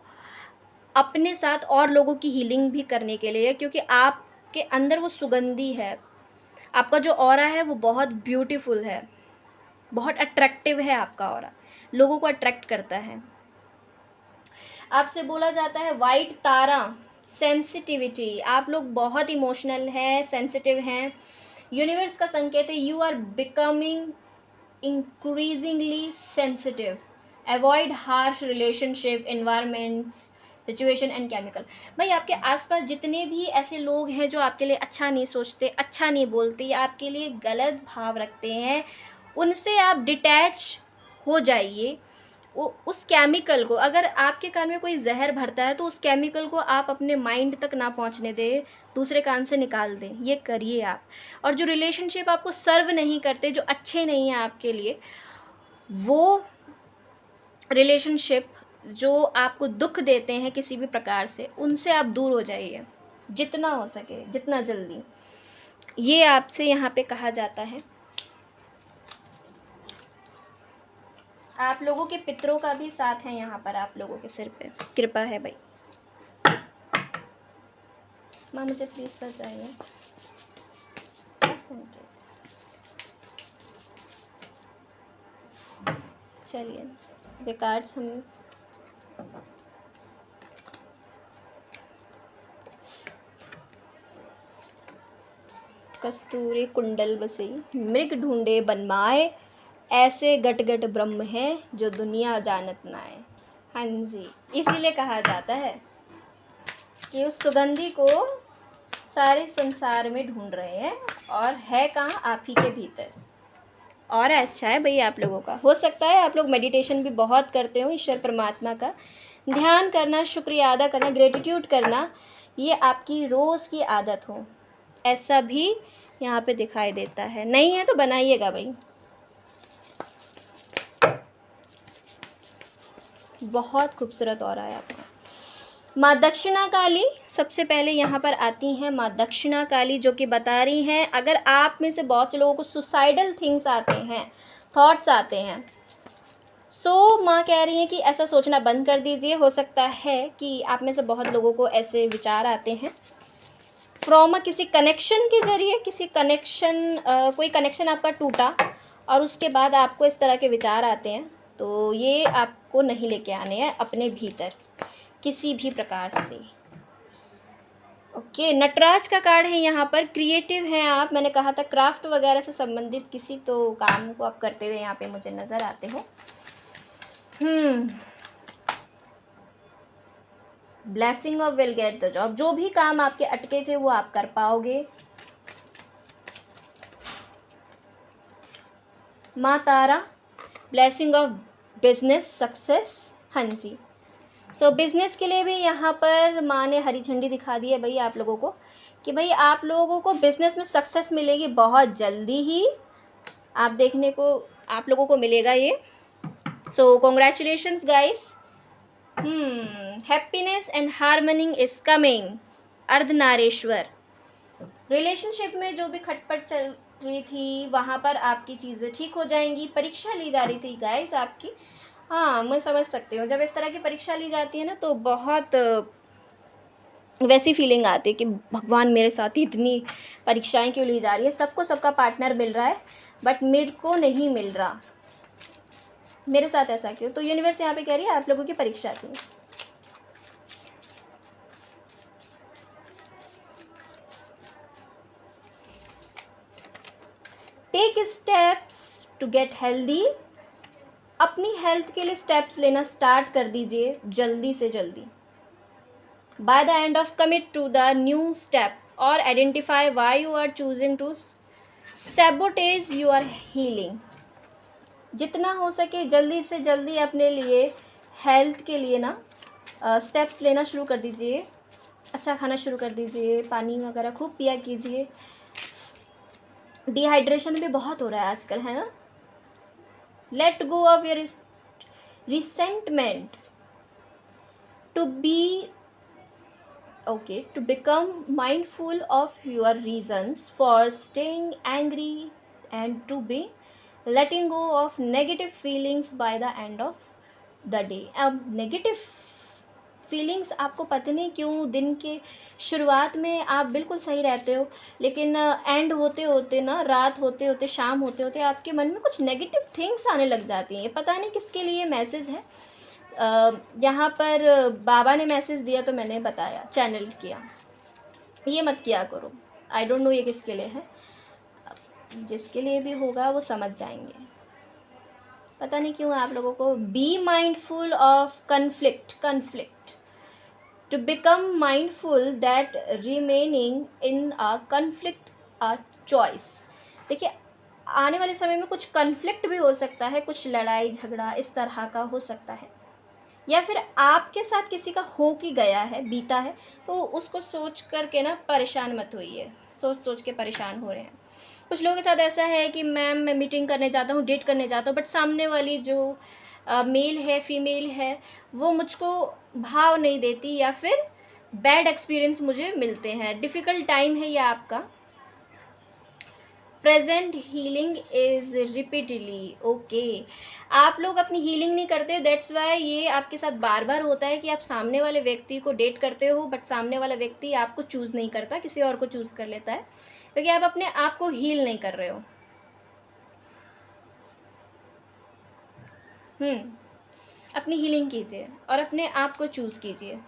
[SPEAKER 1] अपने साथ और लोगों की हीलिंग भी करने के लिए, क्योंकि आपके अंदर वो सुगंधी है। आपका जो ऑरा है वो बहुत ब्यूटीफुल है, बहुत अट्रैक्टिव है। आपका ऑरा लोगों को अट्रैक्ट करता है। आपसे बोला जाता है वाइट तारा, सेंसिटिविटी। आप लोग बहुत इमोशनल हैं, सेंसिटिव हैं। यूनिवर्स का संकेत है you are becoming increasingly sensitive. Avoid harsh relationship, environments, situation and chemical. भाई, आपके आसपास जितने भी ऐसे लोग हैं जो आपके लिए अच्छा नहीं सोचते, अच्छा नहीं बोलते, या आपके लिए गलत भाव रखते हैं, उनसे आप डिटैच हो जाइए। उस केमिकल को, अगर आपके कान में कोई जहर भरता है तो उस केमिकल को आप अपने माइंड तक ना पहुंचने दें, दूसरे कान से निकाल दें। ये करिए आप। और जो रिलेशनशिप आपको सर्व नहीं करते, जो अच्छे नहीं हैं आपके लिए, वो रिलेशनशिप जो आपको दुख देते हैं किसी भी प्रकार से, उनसे आप दूर हो जाइए जितना हो सके, जितना जल्दी। ये आपसे यहाँ पे कहा जाता है। आप लोगों के पितरों का भी साथ है यहाँ पर, आप लोगों के सिर पे कृपा है भाई। माँ मुझे प्लीज़ बताइए। संकेत। चलिए ये कार्ड्स हम कस्तूरी कुंडल बसे मृग ढूंढे बनमाए, ऐसे गट गट ब्रह्म है जो दुनिया जानत नाए। हाँ जी, इसीलिए कहा जाता है कि उस सुगंधी को सारे संसार में ढूंढ रहे हैं और है कहाँ, आप ही के भीतर। और अच्छा है भाई आप लोगों का, हो सकता है आप लोग मेडिटेशन भी बहुत करते हो, ईश्वर परमात्मा का ध्यान करना, शुक्रिया अदा करना, ग्रेटिट्यूड करना, ये आपकी रोज़ की आदत हो, ऐसा भी यहाँ पे दिखाई देता है। नहीं है तो बनाइएगा भाई, बहुत खूबसूरत और आया आपका। माँ दक्षिणा काली सबसे पहले यहाँ पर आती हैं। माँ दक्षिणा काली जो कि बता रही हैं, अगर आप में से बहुत से लोगों को सुसाइडल थिंग्स आते हैं, थॉट्स आते हैं, सो माँ कह रही हैं कि ऐसा सोचना बंद कर दीजिए। हो सकता है कि आप में से बहुत लोगों को ऐसे विचार आते हैं फ्रॉम किसी कनेक्शन के ज़रिए, किसी कनेक्शन कोई कनेक्शन आपका टूटा और उसके बाद आपको इस तरह के विचार आते हैं, तो ये आपको नहीं लेके आने हैं अपने भीतर किसी भी प्रकार से। ओके, नटराज का कार्ड है यहाँ पर। क्रिएटिव हैं आप, मैंने कहा था क्राफ्ट वगैरह से संबंधित किसी तो काम को आप करते हुए यहाँ पे मुझे नज़र आते हो। Blessing of will get the job, जो भी काम आपके अटके थे वो आप कर पाओगे। माँ तारा, ब्लेसिंग ऑफ बिजनेस सक्सेस। हाँ जी, सो बिज़नेस के लिए भी यहाँ पर माँ ने हरी झंडी दिखा दी है भाई आप लोगों को, कि भाई आप लोगों को बिज़नेस में सक्सेस मिलेगी बहुत जल्दी ही, आप देखने को आप लोगों को मिलेगा ये। सो congratulations guys. Happiness and harmony is coming. Ardhanarishvara, relationship में जो भी खटपट चल रही थी वहाँ पर आपकी चीज़ें ठीक हो जाएंगी। परीक्षा ली जा रही थी गाइस आपकी, हाँ मैं समझ सकती हूँ, जब इस तरह की परीक्षा ली जाती है ना तो बहुत वैसी फीलिंग आती है कि भगवान मेरे साथ ही इतनी परीक्षाएं क्यों ली जा रही है, सबको सबका पार्टनर मिल रहा है बट मेरे को नहीं मिल रहा, मेरे साथ ऐसा क्यों। तो यूनिवर्स यहाँ पे कह रही है आप लोगों की परीक्षा थी। Take steps to get healthy, अपनी हेल्थ के लिए स्टेप्स लेना स्टार्ट कर दीजिए जल्दी से जल्दी। By the end of commit to the new step और identify why you are choosing to sabotage your healing. जितना हो सके जल्दी से जल्दी अपने लिए हेल्थ के लिए ना स्टेप्स लेना शुरू कर दीजिए। अच्छा खाना शुरू कर दीजिए, पानी वगैरह खूब पिया कीजिए। डिहाइड्रेशन भी बहुत हो रहा है आजकल, है ना। Let go of your resentment to be to become mindful of your reasons for staying angry and to be letting go of negative feelings by the end of the day। अब negative feelings आपको पता नहीं क्यों दिन के शुरुआत में आप बिल्कुल सही रहते हो, लेकिन एंड होते होते ना, रात होते होते, शाम होते होते आपके मन में कुछ नेगेटिव थिंग्स आने लग जाती हैं। पता नहीं किसके लिए मैसेज है। यहाँ पर बाबा ने मैसेज दिया तो मैंने बताया, चैनल किया, ये मत किया करो। आई डोंट नो ये किसके लिए है, जिसके लिए भी होगा वो समझ जाएंगे। पता नहीं क्यों आप लोगों को be mindful of conflict to become mindful that remaining in a conflict a choice. देखिए आने वाले समय में कुछ कन्फ्लिक्ट भी हो सकता है, कुछ लड़ाई झगड़ा इस तरह का हो सकता है, या फिर आपके साथ किसी का हो कि गया है, बीता है, तो उसको सोच करके ना परेशान मत होइए। सोच के परेशान हो रहे हैं। कुछ लोगों के साथ ऐसा है कि मैम मैं मीटिंग करने जाता हूँ, डेट करने जाता हूँ, बट सामने वाली जो मेल है फीमेल है वो मुझको भाव नहीं देती, या फिर बैड एक्सपीरियंस मुझे मिलते हैं। डिफ़िकल्ट टाइम है ये आपका। Present healing is repeatedly okay. आप लोग अपनी हीलिंग नहीं करते, दैट्स वाई ये आपके साथ बार बार होता है कि आप सामने वाले व्यक्ति को डेट करते हो बट सामने वाला व्यक्ति आपको चूज़ नहीं करता, किसी और को चूज़ कर लेता है। क्योंकि आप अपने आप को हील नहीं कर रहे हो। अपनी हीलिंग कीजिए और अपने आप को चूज़ कीजिए।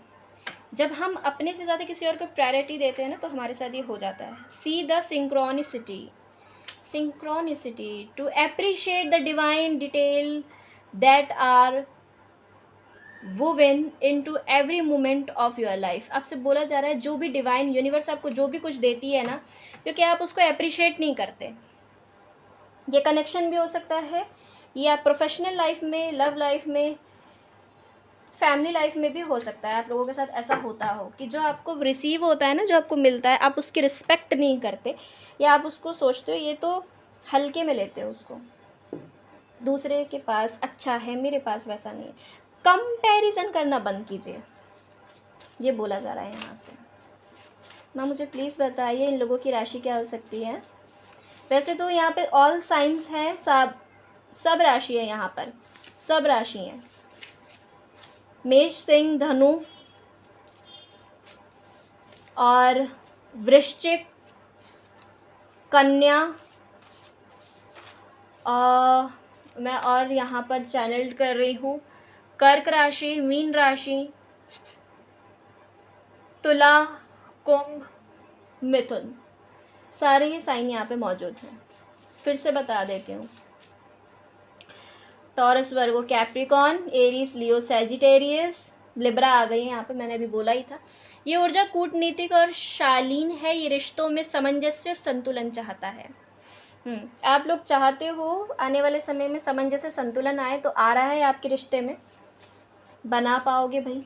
[SPEAKER 1] जब हम अपने से ज़्यादा किसी और को प्रायोरिटी देते हैं ना, तो हमारे साथ ये हो जाता है। See the synchronicity to appreciate the divine detail that are woven into every moment of your life। आपसे बोला जा रहा है जो भी डिवाइन यूनिवर्स आपको जो भी कुछ देती है ना, क्योंकि आप उसको अप्रिशिएट नहीं करते। ये कनेक्शन भी हो सकता है, या प्रोफेशनल लाइफ में, लव लाइफ में, फैमिली लाइफ में भी हो सकता है। आप लोगों के साथ ऐसा होता हो कि जो आपको रिसीव होता है ना, जो आपको मिलता है, आप उसकी रिस्पेक्ट नहीं करते, या आप उसको सोचते हो ये तो हल्के में लेते हो उसको। दूसरे के पास अच्छा है, मेरे पास वैसा नहीं है। कंपैरिजन करना बंद कीजिए, ये बोला जा रहा है यहाँ से। माँ मुझे प्लीज़ बताइए इन लोगों की राशि क्या हो सकती है। वैसे तो यहाँ पे ऑल साइंस हैं, सब राशि है यहाँ पर, सब राशि हैं। मेष, सिंह, धनु और वृश्चिक, कन्या, मैं और यहाँ पर चैनल कर रही हूँ कर्क राशि, मीन राशि, तुला, कुंभ, मिथुन, सारे ही साइन यहाँ पे मौजूद हैं। फिर से बता देती हूँ। टॉरस, वर्गो, कैप्रिकॉन, एरीज, लियो, सैजिटेरियस, लिब्रा आ गई है यहाँ पे, मैंने अभी बोला ही था। ये ऊर्जा कूटनीतिक और शालीन है। ये रिश्तों में सामंजस्य और संतुलन चाहता है। आप लोग चाहते हो आने वाले समय में सामंजस्य, संतुलन आए, तो आ रहा है आपके रिश्ते में, बना पाओगे भाई।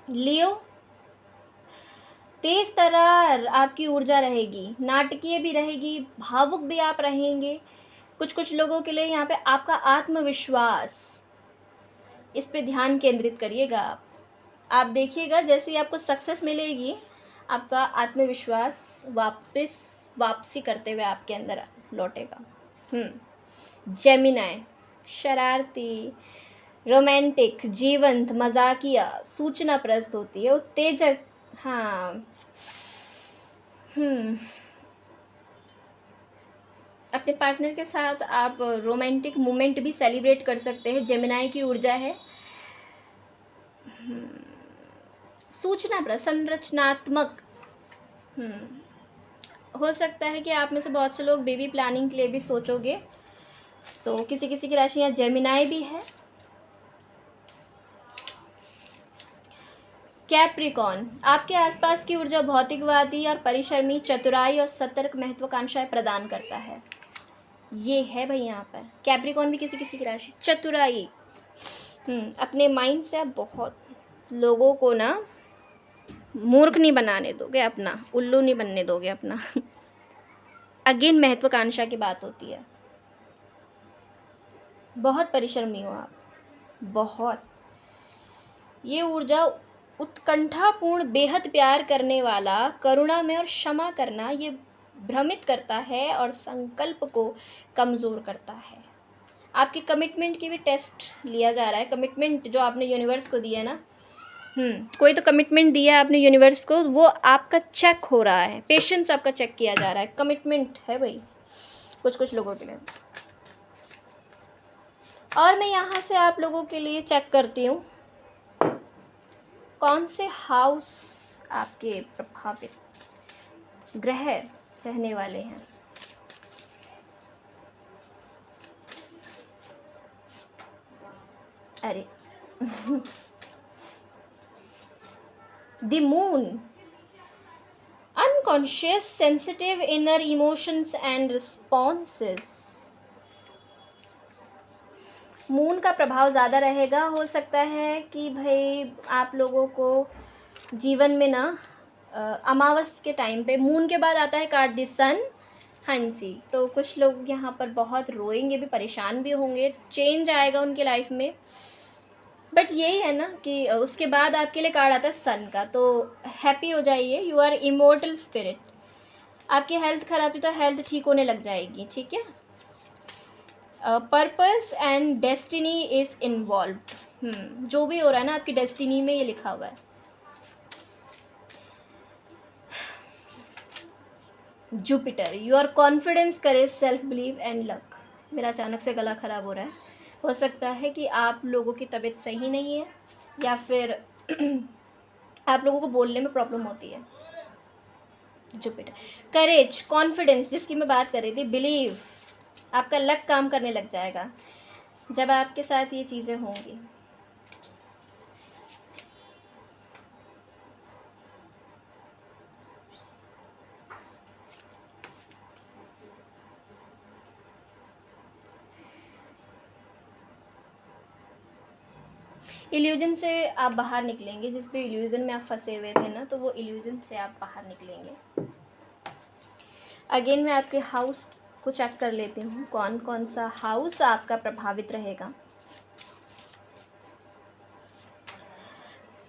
[SPEAKER 1] लियो, तेज तरार आपकी ऊर्जा रहेगी, नाटकीय भी रहेगी, भावुक भी आप रहेंगे। कुछ लोगों के लिए यहाँ पे आपका आत्मविश्वास, इस पे ध्यान केंद्रित करिएगा। आप देखिएगा जैसे ही आपको सक्सेस मिलेगी, आपका आत्मविश्वास वापसी करते हुए आपके अंदर लौटेगा। जेमिनाई, शरारती, रोमांटिक, जीवंत, मजाकिया, सूचनाप्रस्त होती है, उत्तेजक। हाँ, अपने पार्टनर के साथ आप रोमांटिक मोमेंट भी सेलिब्रेट कर सकते हैं। जेमिनाई की ऊर्जा है। सूचना पर संरचनात्मक, हो सकता है कि आप में से बहुत से लोग बेबी प्लानिंग के लिए भी सोचोगे। किसी की राशि यहाँ जेमिनाई भी है। कैप्रिकॉन, आपके आसपास की ऊर्जा भौतिकवादी और परिश्रमी, चतुराई और सतर्क महत्वाकांक्षाएं प्रदान करता है। ये है भाई यहाँ पर। कैप्रिकॉन भी किसी की राशि, चतुराई। अपने माइंड से आप बहुत लोगों को ना मूर्ख नहीं बनाने दोगे, अपना उल्लू नहीं बनने दोगे अपना। अगेन महत्वाकांक्षा की बात होती है। बहुत परिश्रमी हो आप, बहुत। ये ऊर्जा उत्कंठापूर्ण, बेहद प्यार करने वाला, करुणा में और क्षमा करना, ये भ्रमित करता है और संकल्प को कमज़ोर करता है। आपकी कमिटमेंट की भी टेस्ट लिया जा रहा है। कमिटमेंट जो आपने यूनिवर्स को दिया ना, कोई तो कमिटमेंट दिया है आपने यूनिवर्स को, वो आपका चेक हो रहा है। पेशेंस आपका चेक किया जा रहा है। कमिटमेंट है भाई कुछ लोगों के लिए। और मैं यहाँ से आप लोगों के लिए चेक करती हूँ कौन से हाउस आपके प्रभावित ग्रह रहने वाले हैं। अरे the moon, unconscious, sensitive, inner emotions and responses. Moon का प्रभाव ज़्यादा रहेगा। हो सकता है कि भाई आप लोगों को जीवन में ना अमावस के टाइम पे, मून के बाद आता है कार्ड द सन। हाँ जी, तो कुछ लोग यहाँ पर बहुत रोएंगे भी, परेशान भी होंगे, चेंज आएगा उनके लाइफ में। बट यही है ना कि उसके बाद आपके लिए कार्ड आता है सन का, तो हैप्पी हो जाइए। You are immortal spirit. आपकी हेल्थ खराब थी तो हेल्थ ठीक होने लग जाएगी, ठीक है। Purpose and destiny is involve. जो भी हो रहा है ना, आपकी डेस्टिनी में ये लिखा हुआ है। Jupiter, your confidence, courage, self believe and luck. मेरा अचानक से गला ख़राब हो रहा है, हो सकता है कि आप लोगों की तबीयत सही नहीं है या फिर आप लोगों को बोलने में प्रॉब्लम होती है। जुपिटर, करेज, कॉन्फिडेंस जिसकी मैं बात कर रही थी, बिलीव, आपका लक काम करने लग जाएगा जब आपके साथ ये चीज़ें होंगी। इल्यूजन से आप बाहर निकलेंगे, जिस भी इल्यूजन में आप फंसे हुए थे ना, तो वो इल्यूजन से आप बाहर निकलेंगे। अगेन मैं आपके हाउस को चेक कर लेती हूँ, कौन कौन सा हाउस आपका प्रभावित रहेगा।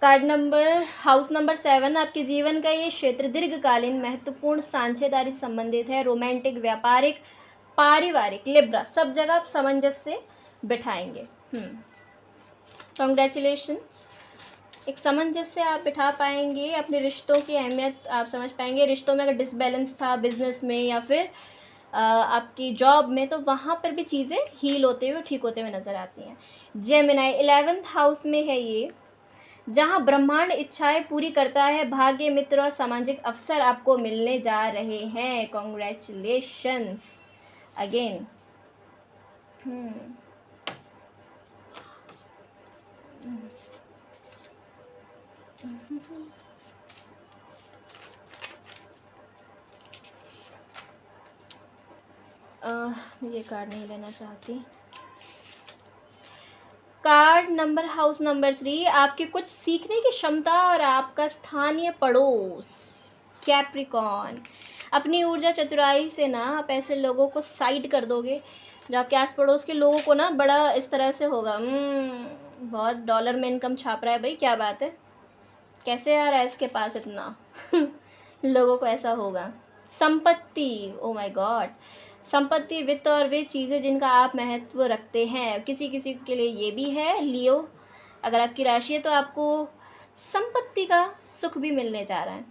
[SPEAKER 1] कार्ड नंबर, हाउस नंबर 7, आपके जीवन का ये क्षेत्र दीर्घकालीन, महत्वपूर्ण, साझेदारी संबंधित है, रोमांटिक, व्यापारिक, पारिवारिक, लिब्रा, सब जगह आप सामंजस्य बिठाएंगे। कॉन्ग्रेचुलेशंस, एक सामंजस्य आप बिठा पाएंगे, अपने रिश्तों की अहमियत आप समझ पाएंगे। रिश्तों में अगर डिसबैलेंस था बिजनेस में या फिर आपकी जॉब में, तो वहाँ पर भी चीज़ें हील होते हुए, ठीक होते हुए नज़र आती हैं। जेमिनाई, 11th हाउस में है ये, जहाँ ब्रह्मांड इच्छाएं पूरी करता है, भाग्य, मित्र और सामाजिक अवसर आपको मिलने जा रहे हैं। Congratulations again. ये कार्ड नहीं लेना चाहती। कार्ड नंबर, हाउस नंबर 3, आपकी कुछ सीखने की क्षमता और आपका स्थानीय पड़ोस, कैप्रिकॉन। अपनी ऊर्जा चतुराई से ना आप ऐसे लोगों को साइड कर दोगे जो आपके आस पड़ोस के लोगों को ना बड़ा इस तरह से होगा, बहुत डॉलर में इनकम छाप रहा है भाई, क्या बात है, कैसे आ रहा है इसके पास इतना लोगों को ऐसा होगा। संपत्ति, ओ माय गॉड, संपत्ति, वित्त और वे चीज़ें जिनका आप महत्व रखते हैं, किसी किसी के लिए ये भी है। लियो, अगर आपकी राशि है तो आपको संपत्ति का सुख भी मिलने जा रहा है।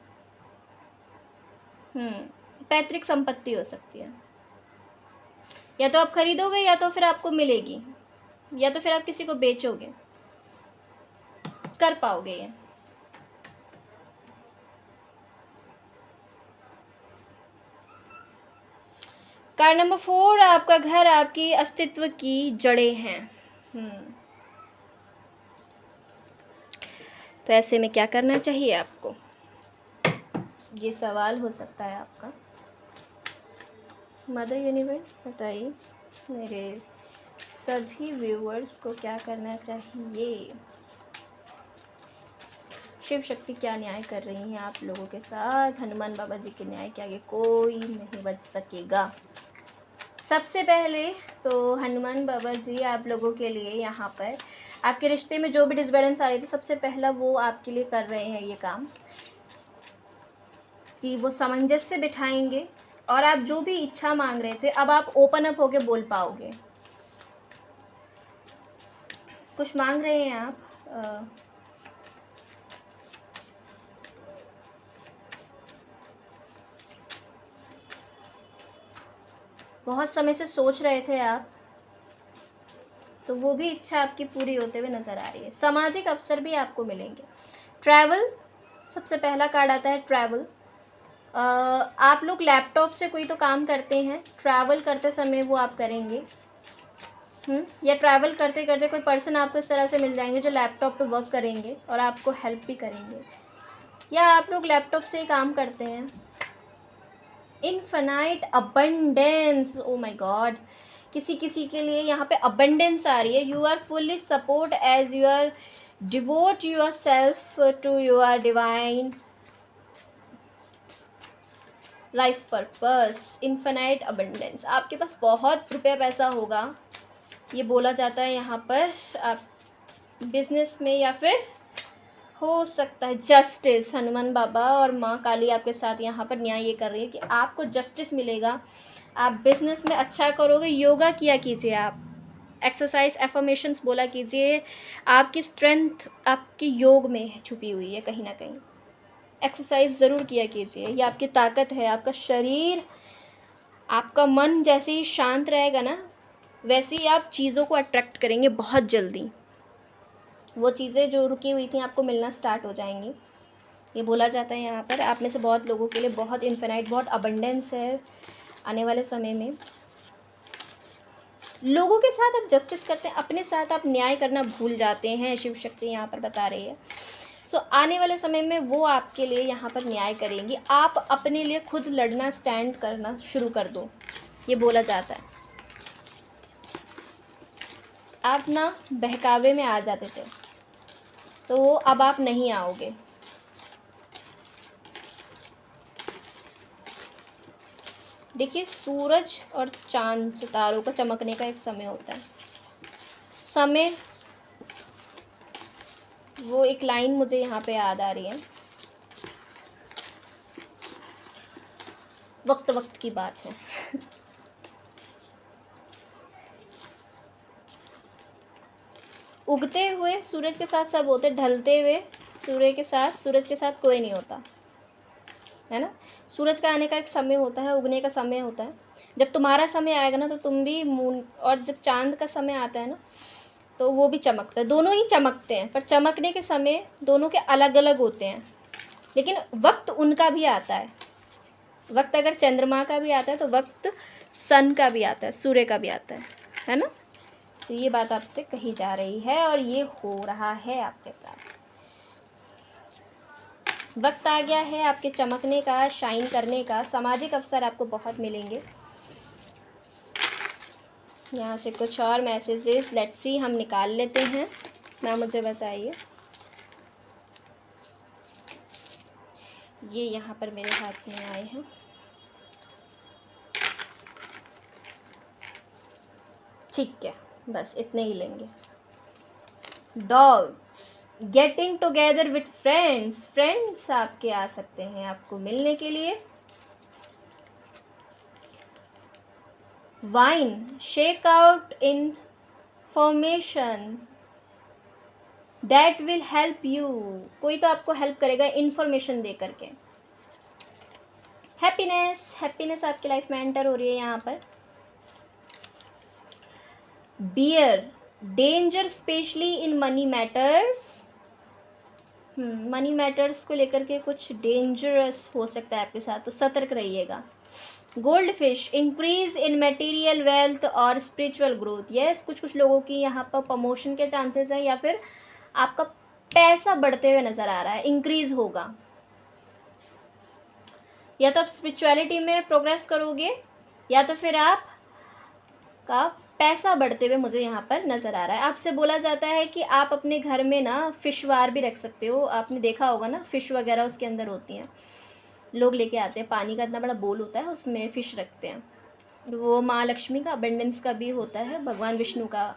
[SPEAKER 1] पैतृक संपत्ति हो सकती है, या तो आप खरीदोगे या तो फिर आपको मिलेगी, या तो फिर आप किसी को बेचोगे, कर पाओगे ये। कार्ड नंबर 4, आपका घर आपकी अस्तित्व की जड़ें हैं। तो ऐसे में क्या करना चाहिए आपको, ये सवाल हो सकता है आपका। मदर यूनिवर्स बताइए मेरे सभी व्यूअर्स को क्या करना चाहिए। शिव शक्ति क्या न्याय कर रही हैं आप लोगों के साथ। हनुमान बाबा जी के न्याय के आगे कोई नहीं बच सकेगा। सबसे पहले तो हनुमान बाबा जी आप लोगों के लिए यहाँ पर आपके रिश्ते में जो भी डिसबैलेंस आ रही थी, सबसे पहला वो आपके लिए कर रहे हैं ये काम कि वो सामंजस्य बिठाएंगे, और आप जो भी इच्छा मांग रहे थे अब आप ओपन अप होके बोल पाओगे। कुछ मांग रहे हैं आप, बहुत समय से सोच रहे थे आप, तो वो भी इच्छा आपकी पूरी होते हुए नज़र आ रही है। सामाजिक अवसर भी आपको मिलेंगे। ट्रैवल, सबसे पहला कार्ड आता है ट्रैवल। आप लोग लैपटॉप से कोई तो काम करते हैं, ट्रैवल करते समय वो आप करेंगे। या ट्रैवल करते करते कोई पर्सन आपको इस तरह से मिल जाएंगे जो लैपटॉप पे वर्क करेंगे और आपको हेल्प भी करेंगे, या आप लोग लैपटॉप से ही काम करते हैं। Infinite abundance, oh my God, किसी किसी के लिए यहाँ पे अबंडेंस आ रही है। You are fully support as you are devote your self to your divine life purpose. Infinite abundance, आपके पास बहुत रुपया पैसा होगा, ये बोला जाता है यहाँ पर। आप बिजनेस में या फिर हो सकता है जस्टिस, हनुमान बाबा और माँ काली आपके साथ यहाँ पर न्याय ये कर रही है कि आपको जस्टिस मिलेगा। आप बिजनेस में अच्छा करोगे, योगा किया कीजिए, आप एक्सरसाइज एफर्मेशंस बोला कीजिए। आपकी स्ट्रेंथ आपकी योग में छुपी हुई है कहीं ना कहीं। एक्सरसाइज ज़रूर किया कीजिए। ये आपकी ताकत है। आपका शरीर, आपका मन जैसे ही शांत रहेगा ना, वैसे ही आप चीज़ों को अट्रैक्ट करेंगे बहुत जल्दी। वो चीज़ें जो रुकी हुई थी आपको मिलना स्टार्ट हो जाएंगी। ये बोला जाता है यहाँ पर। आप में से बहुत लोगों के लिए बहुत इन्फिनाइट, बहुत अबंडेंस है आने वाले समय में। लोगों के साथ आप जस्टिस करते हैं, अपने साथ आप न्याय करना भूल जाते हैं, शिव शक्ति यहाँ पर बता रही है। सो आने वाले समय में वो आपके लिए यहाँ पर न्याय करेंगी। आप अपने लिए खुद लड़ना, स्टैंड करना शुरू कर दो, ये बोला जाता है। आप ना बहकावे में आ जाते थे, तो अब आप नहीं आओगे। देखिए, सूरज और चांद, सितारों का चमकने का एक समय होता है। समय, वो एक लाइन मुझे यहाँ पे याद आ रही है, वक्त वक्त की बात है। उगते हुए सूरज के साथ सब होते, ढलते हुए सूर्य के साथ, सूरज के साथ कोई नहीं होता, है ना। सूरज का आने का एक समय होता है, उगने का समय होता है। जब तुम्हारा समय आएगा ना, तो तुम भी मून, और जब चांद का समय आता है ना, तो वो भी चमकता है। दोनों ही चमकते हैं, पर चमकने के समय दोनों के अलग अलग होते हैं, लेकिन वक्त उनका भी आता है। वक्त अगर चंद्रमा का भी आता है, तो वक्त सन का भी आता है, सूर्य का भी आता है ना। तो ये बात आपसे कही जा रही है और ये हो रहा है आपके साथ। वक्त आ गया है आपके चमकने का, शाइन करने का। सामाजिक अवसर आपको बहुत मिलेंगे। यहाँ से कुछ और मैसेजेस लेट्स सी हम निकाल लेते हैं ना, मुझे बताइए। ये यहाँ पर मेरे हाथ में आए हैं। ठीक है, बस इतने ही लेंगे। Dogs, getting together with friends, friends आपके आ सकते हैं आपको मिलने के लिए। Wine, shake out information that will help you, कोई तो आपको हेल्प करेगा इन्फॉर्मेशन दे करके। हैप्पीनेस, हैप्पीनेस आपकी लाइफ में एंटर हो रही है यहाँ पर। Bear, danger specially in money matters, money matters को लेकर के कुछ डेंजरस हो सकता है आपके साथ, तो सतर्क रहिएगा। Gold fish, increase in material wealth और स्पिरिचुअल ग्रोथ। यस, कुछ लोगों की यहाँ पर प्रमोशन के चांसेस हैं, या फिर आपका पैसा बढ़ते हुए नज़र आ रहा है, इंक्रीज होगा। या तो आप स्पिरिचुअलिटी में प्रोग्रेस करोगे, या तो फिर आप का पैसा बढ़ते हुए मुझे यहाँ पर नज़र आ रहा है। आपसे बोला जाता है कि आप अपने घर में ना फ़िश वार भी रख सकते हो। आपने देखा होगा ना, फ़िश वगैरह उसके अंदर होती हैं, लोग लेके आते हैं, पानी का इतना बड़ा बोल होता है, उसमें फ़िश रखते हैं। वो माँ लक्ष्मी का अबंडेंस का भी होता है, भगवान विष्णु का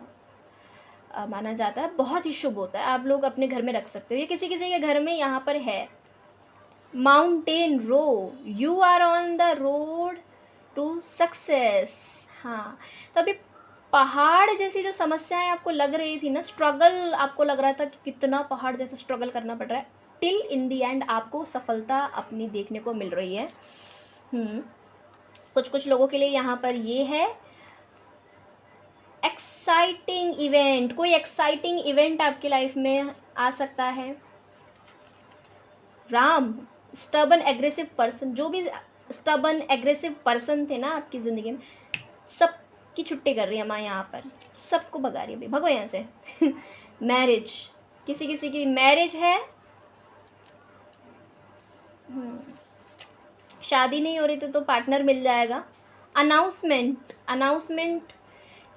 [SPEAKER 1] माना जाता है, बहुत ही शुभ होता है। आप लोग अपने घर में रख सकते हो, ये किसी किसी के घर में यहाँ पर है। Mountain row, you are on the road to success. हाँ, तो अभी पहाड़ जैसी जो समस्याएं आपको लग रही थी ना, स्ट्रगल आपको लग रहा था कि कितना पहाड़ जैसा स्ट्रगल करना पड़ रहा है, टिल इन दी एंड आपको सफलता अपनी देखने को मिल रही है। कुछ लोगों के लिए यहाँ पर ये है एक्साइटिंग इवेंट, कोई एक्साइटिंग इवेंट आपकी लाइफ में आ सकता है। राम, स्टबन एग्रेसिव पर्सन, जो भी स्टबन एग्रेसिव पर्सन थे ना आपकी ज़िंदगी में, सब की छुट्टी कर रही है माँ यहाँ पर, सबको भगा रही है भाई, भगो यहाँ से। मैरिज, किसी किसी की मैरिज है, शादी नहीं हो रही तो पार्टनर मिल जाएगा। अनाउंसमेंट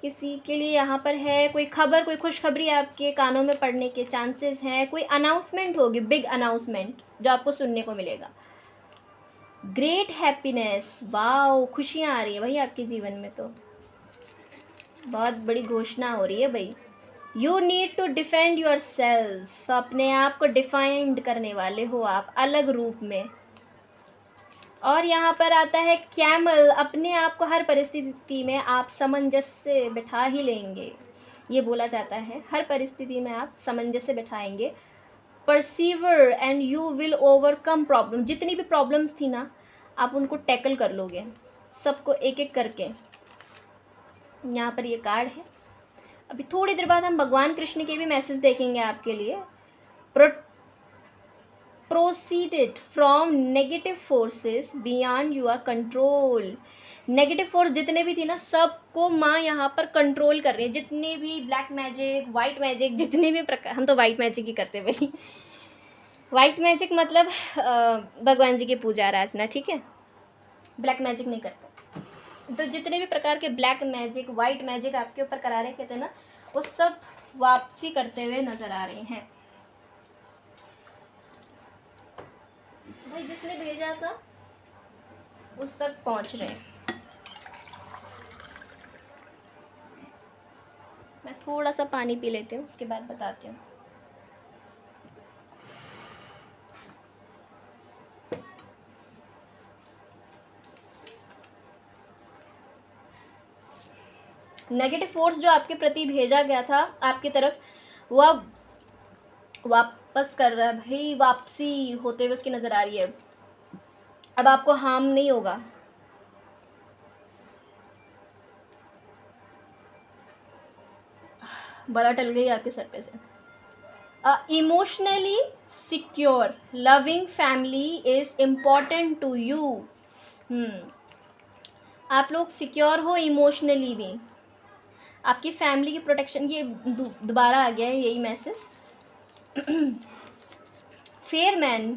[SPEAKER 1] किसी के लिए यहाँ पर है, कोई खबर, कोई खुशखबरी आपके कानों में पड़ने के चांसेस हैं। कोई अनाउंसमेंट होगी, बिग अनाउंसमेंट जो आपको सुनने को मिलेगा। ग्रेट हैप्पीनेस, वाओ, खुशियाँ आ रही है भाई आपके जीवन में, तो बहुत बड़ी घोषणा हो रही है भाई। You need to defend your self, अपने आप को डिफाइंड करने वाले हो आप अलग रूप में। और यहाँ पर आता है कैमल, अपने आप को हर परिस्थिति में आप सामंजस्य से बिठा ही लेंगे, ये बोला जाता है। हर परिस्थिति में आप सामंजस्य बिठाएंगे, persevere and you will overcome problem. जितनी भी प्रॉब्लम्स थी ना, आप उनको टैकल कर लोगे, सबको एक एक करके। यहाँ पर ये कार्ड है। अभी थोड़ी देर बाद हम भगवान कृष्ण के भी मैसेज देखेंगे आपके लिए। Proceeded from negative forces beyond your control. Negative force जितने भी थी ना, सबको माँ यहाँ पर कंट्रोल कर रही है। जितने भी ब्लैक मैजिक, वाइट मैजिक, जितने भी प्रकार, हम तो वाइट मैजिक ही करते भाई। वाइट मैजिक मतलब भगवान जी की पूजा आराधना, ठीक है, ब्लैक मैजिक नहीं करते। तो जितने भी प्रकार के ब्लैक मैजिक, वाइट मैजिक आपके ऊपर करा रहे थे ना, वो सब वापसी करते हुए नजर आ रहे हैं। भाई जिसने भेजा था उस तक पहुंच रहे हैं। मैं थोड़ा सा पानी पी लेती हूँ, उसके बाद बताती हूँ। नेगेटिव फोर्स जो आपके प्रति भेजा गया था आपकी तरफ, वह वापस कर रहा है भाई, वापसी होते हुए उसकी नज़र आ रही है। अब आपको हार्म नहीं होगा। बला टल गई आपके सर पे से। Emotionally secure loving family is important to you. आप लोग सिक्योर हो इमोशनली भी, आपकी फैमिली की प्रोटेक्शन। ये दोबारा आ गया है यही message. Fair man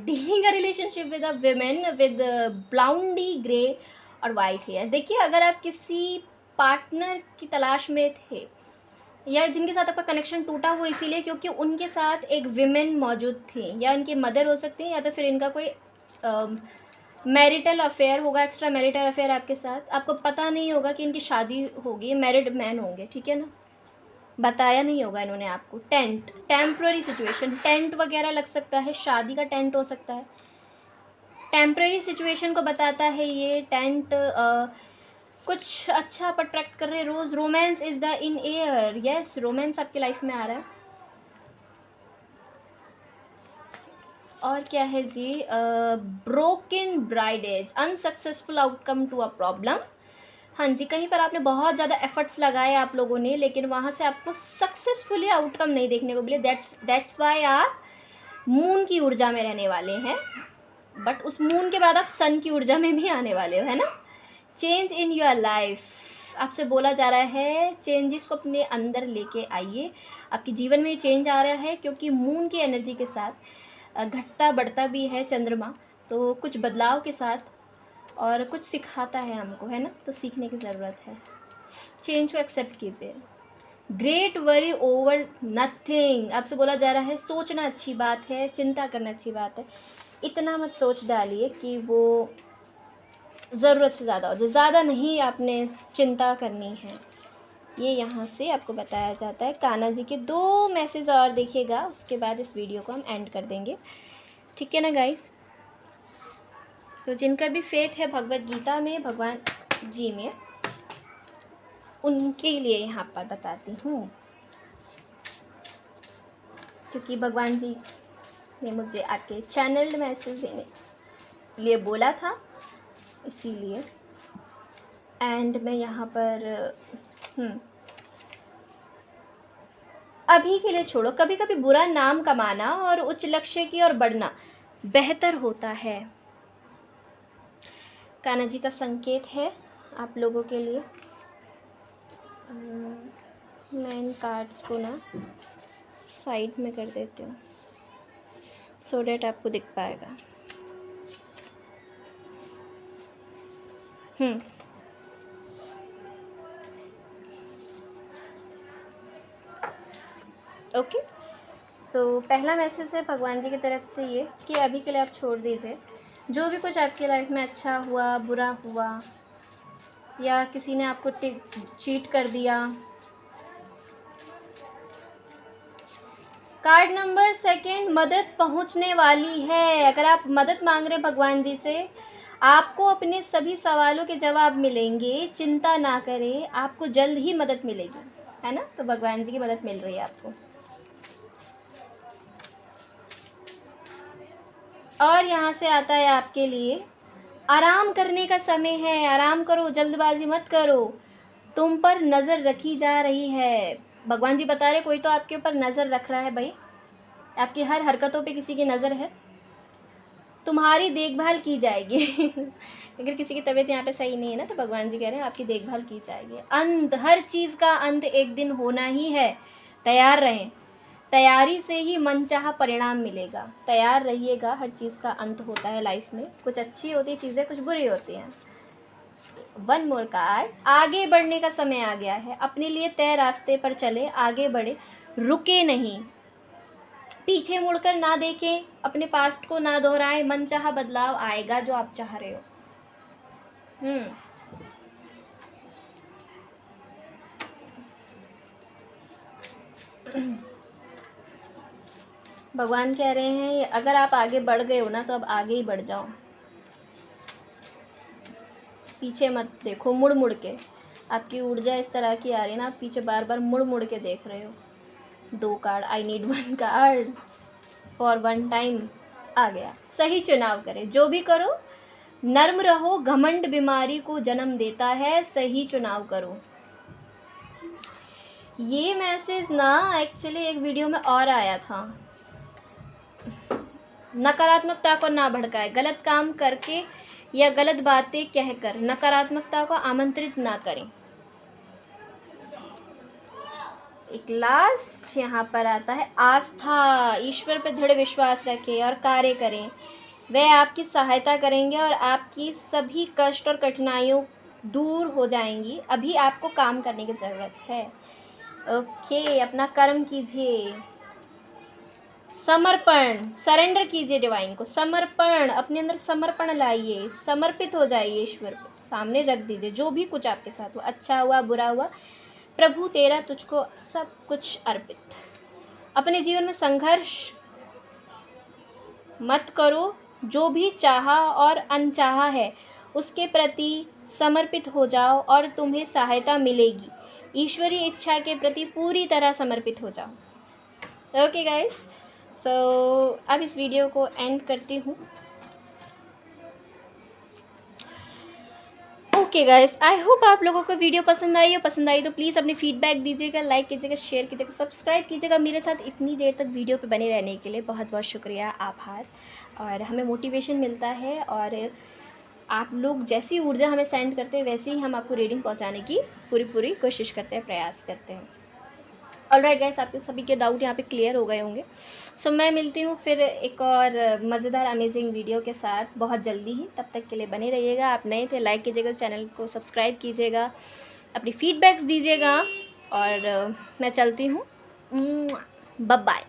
[SPEAKER 1] dealing a relationship with a women with blondie grey और वाइट हेयर। देखिए, अगर आप किसी पार्टनर की तलाश में थे या जिनके साथ आपका कनेक्शन टूटा वो इसीलिए क्योंकि उनके साथ एक विमेन मौजूद थी, या इनकी मदर हो सकती है, या तो फिर इनका कोई मैरिटल अफेयर होगा, एक्स्ट्रा मैरिटल अफेयर आपके साथ। आपको पता नहीं होगा कि इनकी शादी होगी, मैरिड मैन होंगे, ठीक है ना, बताया नहीं होगा इन्होंने आपको। टेंट, टेम्प्ररी सिचुएशन, टेंट वगैरह लग सकता है, शादी का टेंट हो सकता है। टेम्प्ररी सिचुएशन को बताता है ये टेंट। कुछ अच्छा आप अट्रैक्ट कर रहे हैं। Rose, romance is the in air. Yes, romance आपकी लाइफ में आ रहा है। और क्या है जी? Broken bridges, unsuccessful outcome to a problem. हाँ जी, कहीं पर आपने बहुत ज़्यादा एफर्ट्स लगाए आप लोगों ने, लेकिन वहाँ से आपको सक्सेसफुली आउटकम नहीं देखने को मिले। दैट्स वाई आप मून की ऊर्जा में रहने वाले हैं, बट उस मून के बाद आप सन की ऊर्जा में भी आने वाले हो, है ना। चेंज इन योर लाइफ, आपसे बोला जा रहा है चेंजेस को अपने अंदर लेके आइए। आपके जीवन में चेंज आ रहा है क्योंकि मून की एनर्जी के साथ घटता बढ़ता भी है चंद्रमा, तो कुछ बदलाव के साथ, और कुछ सिखाता है हमको, है ना, तो सीखने की ज़रूरत है। चेंज को एक्सेप्ट कीजिए। ग्रेट वरी ओवर नथिंग, आपसे बोला जा रहा है सोचना अच्छी बात है, चिंता करना अच्छी बात है, इतना मत सोच डालिए कि वो ज़रूरत से ज़्यादा हो जाए। ज़्यादा नहीं आपने चिंता करनी है, ये यहाँ से आपको बताया जाता है। कान्हा जी के 2 मैसेज और देखिएगा, उसके बाद इस वीडियो को हम एंड कर देंगे, ठीक है ना गाइस। तो जिनका भी फेथ है भगवत गीता में, भगवान जी में, उनके लिए यहाँ पर बताती हूँ, क्योंकि भगवान जी ने मुझे आके चैनल्ड मैसेज देने लिए बोला था, इसीलिए। एंड मैं यहाँ पर अभी के लिए छोड़ो, कभी कभी बुरा नाम कमाना और उच्च लक्ष्य की ओर बढ़ना बेहतर होता है। कान्हा जी का संकेत है आप लोगों के लिए। मैं इन कार्ड्स को ना साइड में कर देती हूँ सो डैट आपको दिख पाएगा। ओके, सो पहला मैसेज है भगवान जी की तरफ से ये कि अभी के लिए आप छोड़ दीजिए जो भी कुछ आपकी लाइफ में अच्छा हुआ, बुरा हुआ, या किसी ने आपको चीट कर दिया। कार्ड नंबर 2, मदद पहुंचने वाली है। अगर आप मदद मांग रहे हैं भगवान जी से, आपको अपने सभी सवालों के जवाब मिलेंगे, चिंता ना करें, आपको जल्द ही मदद मिलेगी, है ना। तो भगवान जी की मदद मिल रही है आपको। और यहाँ से आता है आपके लिए आराम करने का समय है, आराम करो, जल्दबाजी मत करो, तुम पर नज़र रखी जा रही है। भगवान जी बता रहे कोई तो आपके ऊपर नज़र रख रहा है भाई, आपकी हर हरकतों पे किसी की नज़र है, तुम्हारी देखभाल की जाएगी। अगर किसी की तबीयत यहाँ पे सही नहीं है ना, तो भगवान जी कह रहे हैं आपकी देखभाल की जाएगी। अंत, हर चीज़ का अंत एक दिन होना ही है, तैयार रहें, तैयारी से ही मनचाहा परिणाम मिलेगा। तैयार रहिएगा, हर चीज़ का अंत होता है लाइफ में, कुछ अच्छी होती है चीज़ें, कुछ बुरी होती हैं। वन मोर कार्ड, आगे बढ़ने का समय आ गया है, अपने लिए तय रास्ते पर चले, आगे बढ़े, रुके नहीं, पीछे मुड़कर ना देखें, अपने पास्ट को ना दोहराएं, मनचाहा बदलाव आएगा जो आप चाह रहे हो। भगवान कह रहे हैं अगर आप आगे बढ़ गए हो ना, तो अब आगे ही बढ़ जाओ, पीछे मत देखो मुड़ मुड़ के। आपकी ऊर्जा इस तरह की आ रही है ना, आप पीछे बार बार मुड़ मुड़ के देख रहे हो। 2 card, I need 1 card for 1 time आ गया। सही चुनाव करें, जो भी करो नर्म रहो, घमंड बीमारी को जन्म देता है, सही चुनाव करो। ये मैसेज ना एक्चुअली एक वीडियो में और आया था। नकारात्मकता को ना भड़काए, गलत काम करके या गलत बातें कहकर नकारात्मकता को आमंत्रित ना करें। एक लास्ट यहाँ पर आता है आस्था, ईश्वर पर दृढ़ विश्वास रखें और कार्य करें, वह आपकी सहायता करेंगे और आपकी सभी कष्ट और कठिनाइयों दूर हो जाएंगी। अभी आपको काम करने की ज़रूरत है। ओके, अपना कर्म कीजिए, समर्पण, सरेंडर कीजिए डिवाइन को, समर्पण, अपने अंदर समर्पण लाइए, समर्पित हो जाइए, ईश्वर को सामने रख दीजिए। जो भी कुछ आपके साथ हुआ, अच्छा हुआ बुरा हुआ, प्रभु तेरा तुझको सब कुछ अर्पित। अपने जीवन में संघर्ष मत करो, जो भी चाहा और अनचाहा है उसके प्रति समर्पित हो जाओ और तुम्हें सहायता मिलेगी। ईश्वरीय इच्छा के प्रति पूरी तरह समर्पित हो जाओ। ओके गाइस, सो अब इस वीडियो को एंड करती हूँ। ओके गाइस, आई होप आप लोगों को वीडियो पसंद आई हो। पसंद आई तो प्लीज़ अपनी फीडबैक दीजिएगा, लाइक कीजिएगा, शेयर कीजिएगा, सब्सक्राइब कीजिएगा। मेरे साथ इतनी देर तक वीडियो पे बने रहने के लिए बहुत बहुत शुक्रिया, आभार। और हमें मोटिवेशन मिलता है, और आप लोग जैसी ऊर्जा हमें सेंड करते हैं वैसे ही हम आपको रीडिंग पहुँचाने की पूरी कोशिश करते हैं, प्रयास करते हैं। ऑलराइट गाइस, आपके सभी के डाउट यहाँ पे क्लियर हो गए होंगे। सो मैं मिलती हूँ फिर एक और मज़ेदार अमेजिंग वीडियो के साथ बहुत जल्दी ही। तब तक के लिए बने रहिएगा। आप नए थे, लाइक कीजिएगा, चैनल को सब्सक्राइब कीजिएगा, अपनी फीडबैक्स दीजिएगा, और मैं चलती हूँ। Bye bye.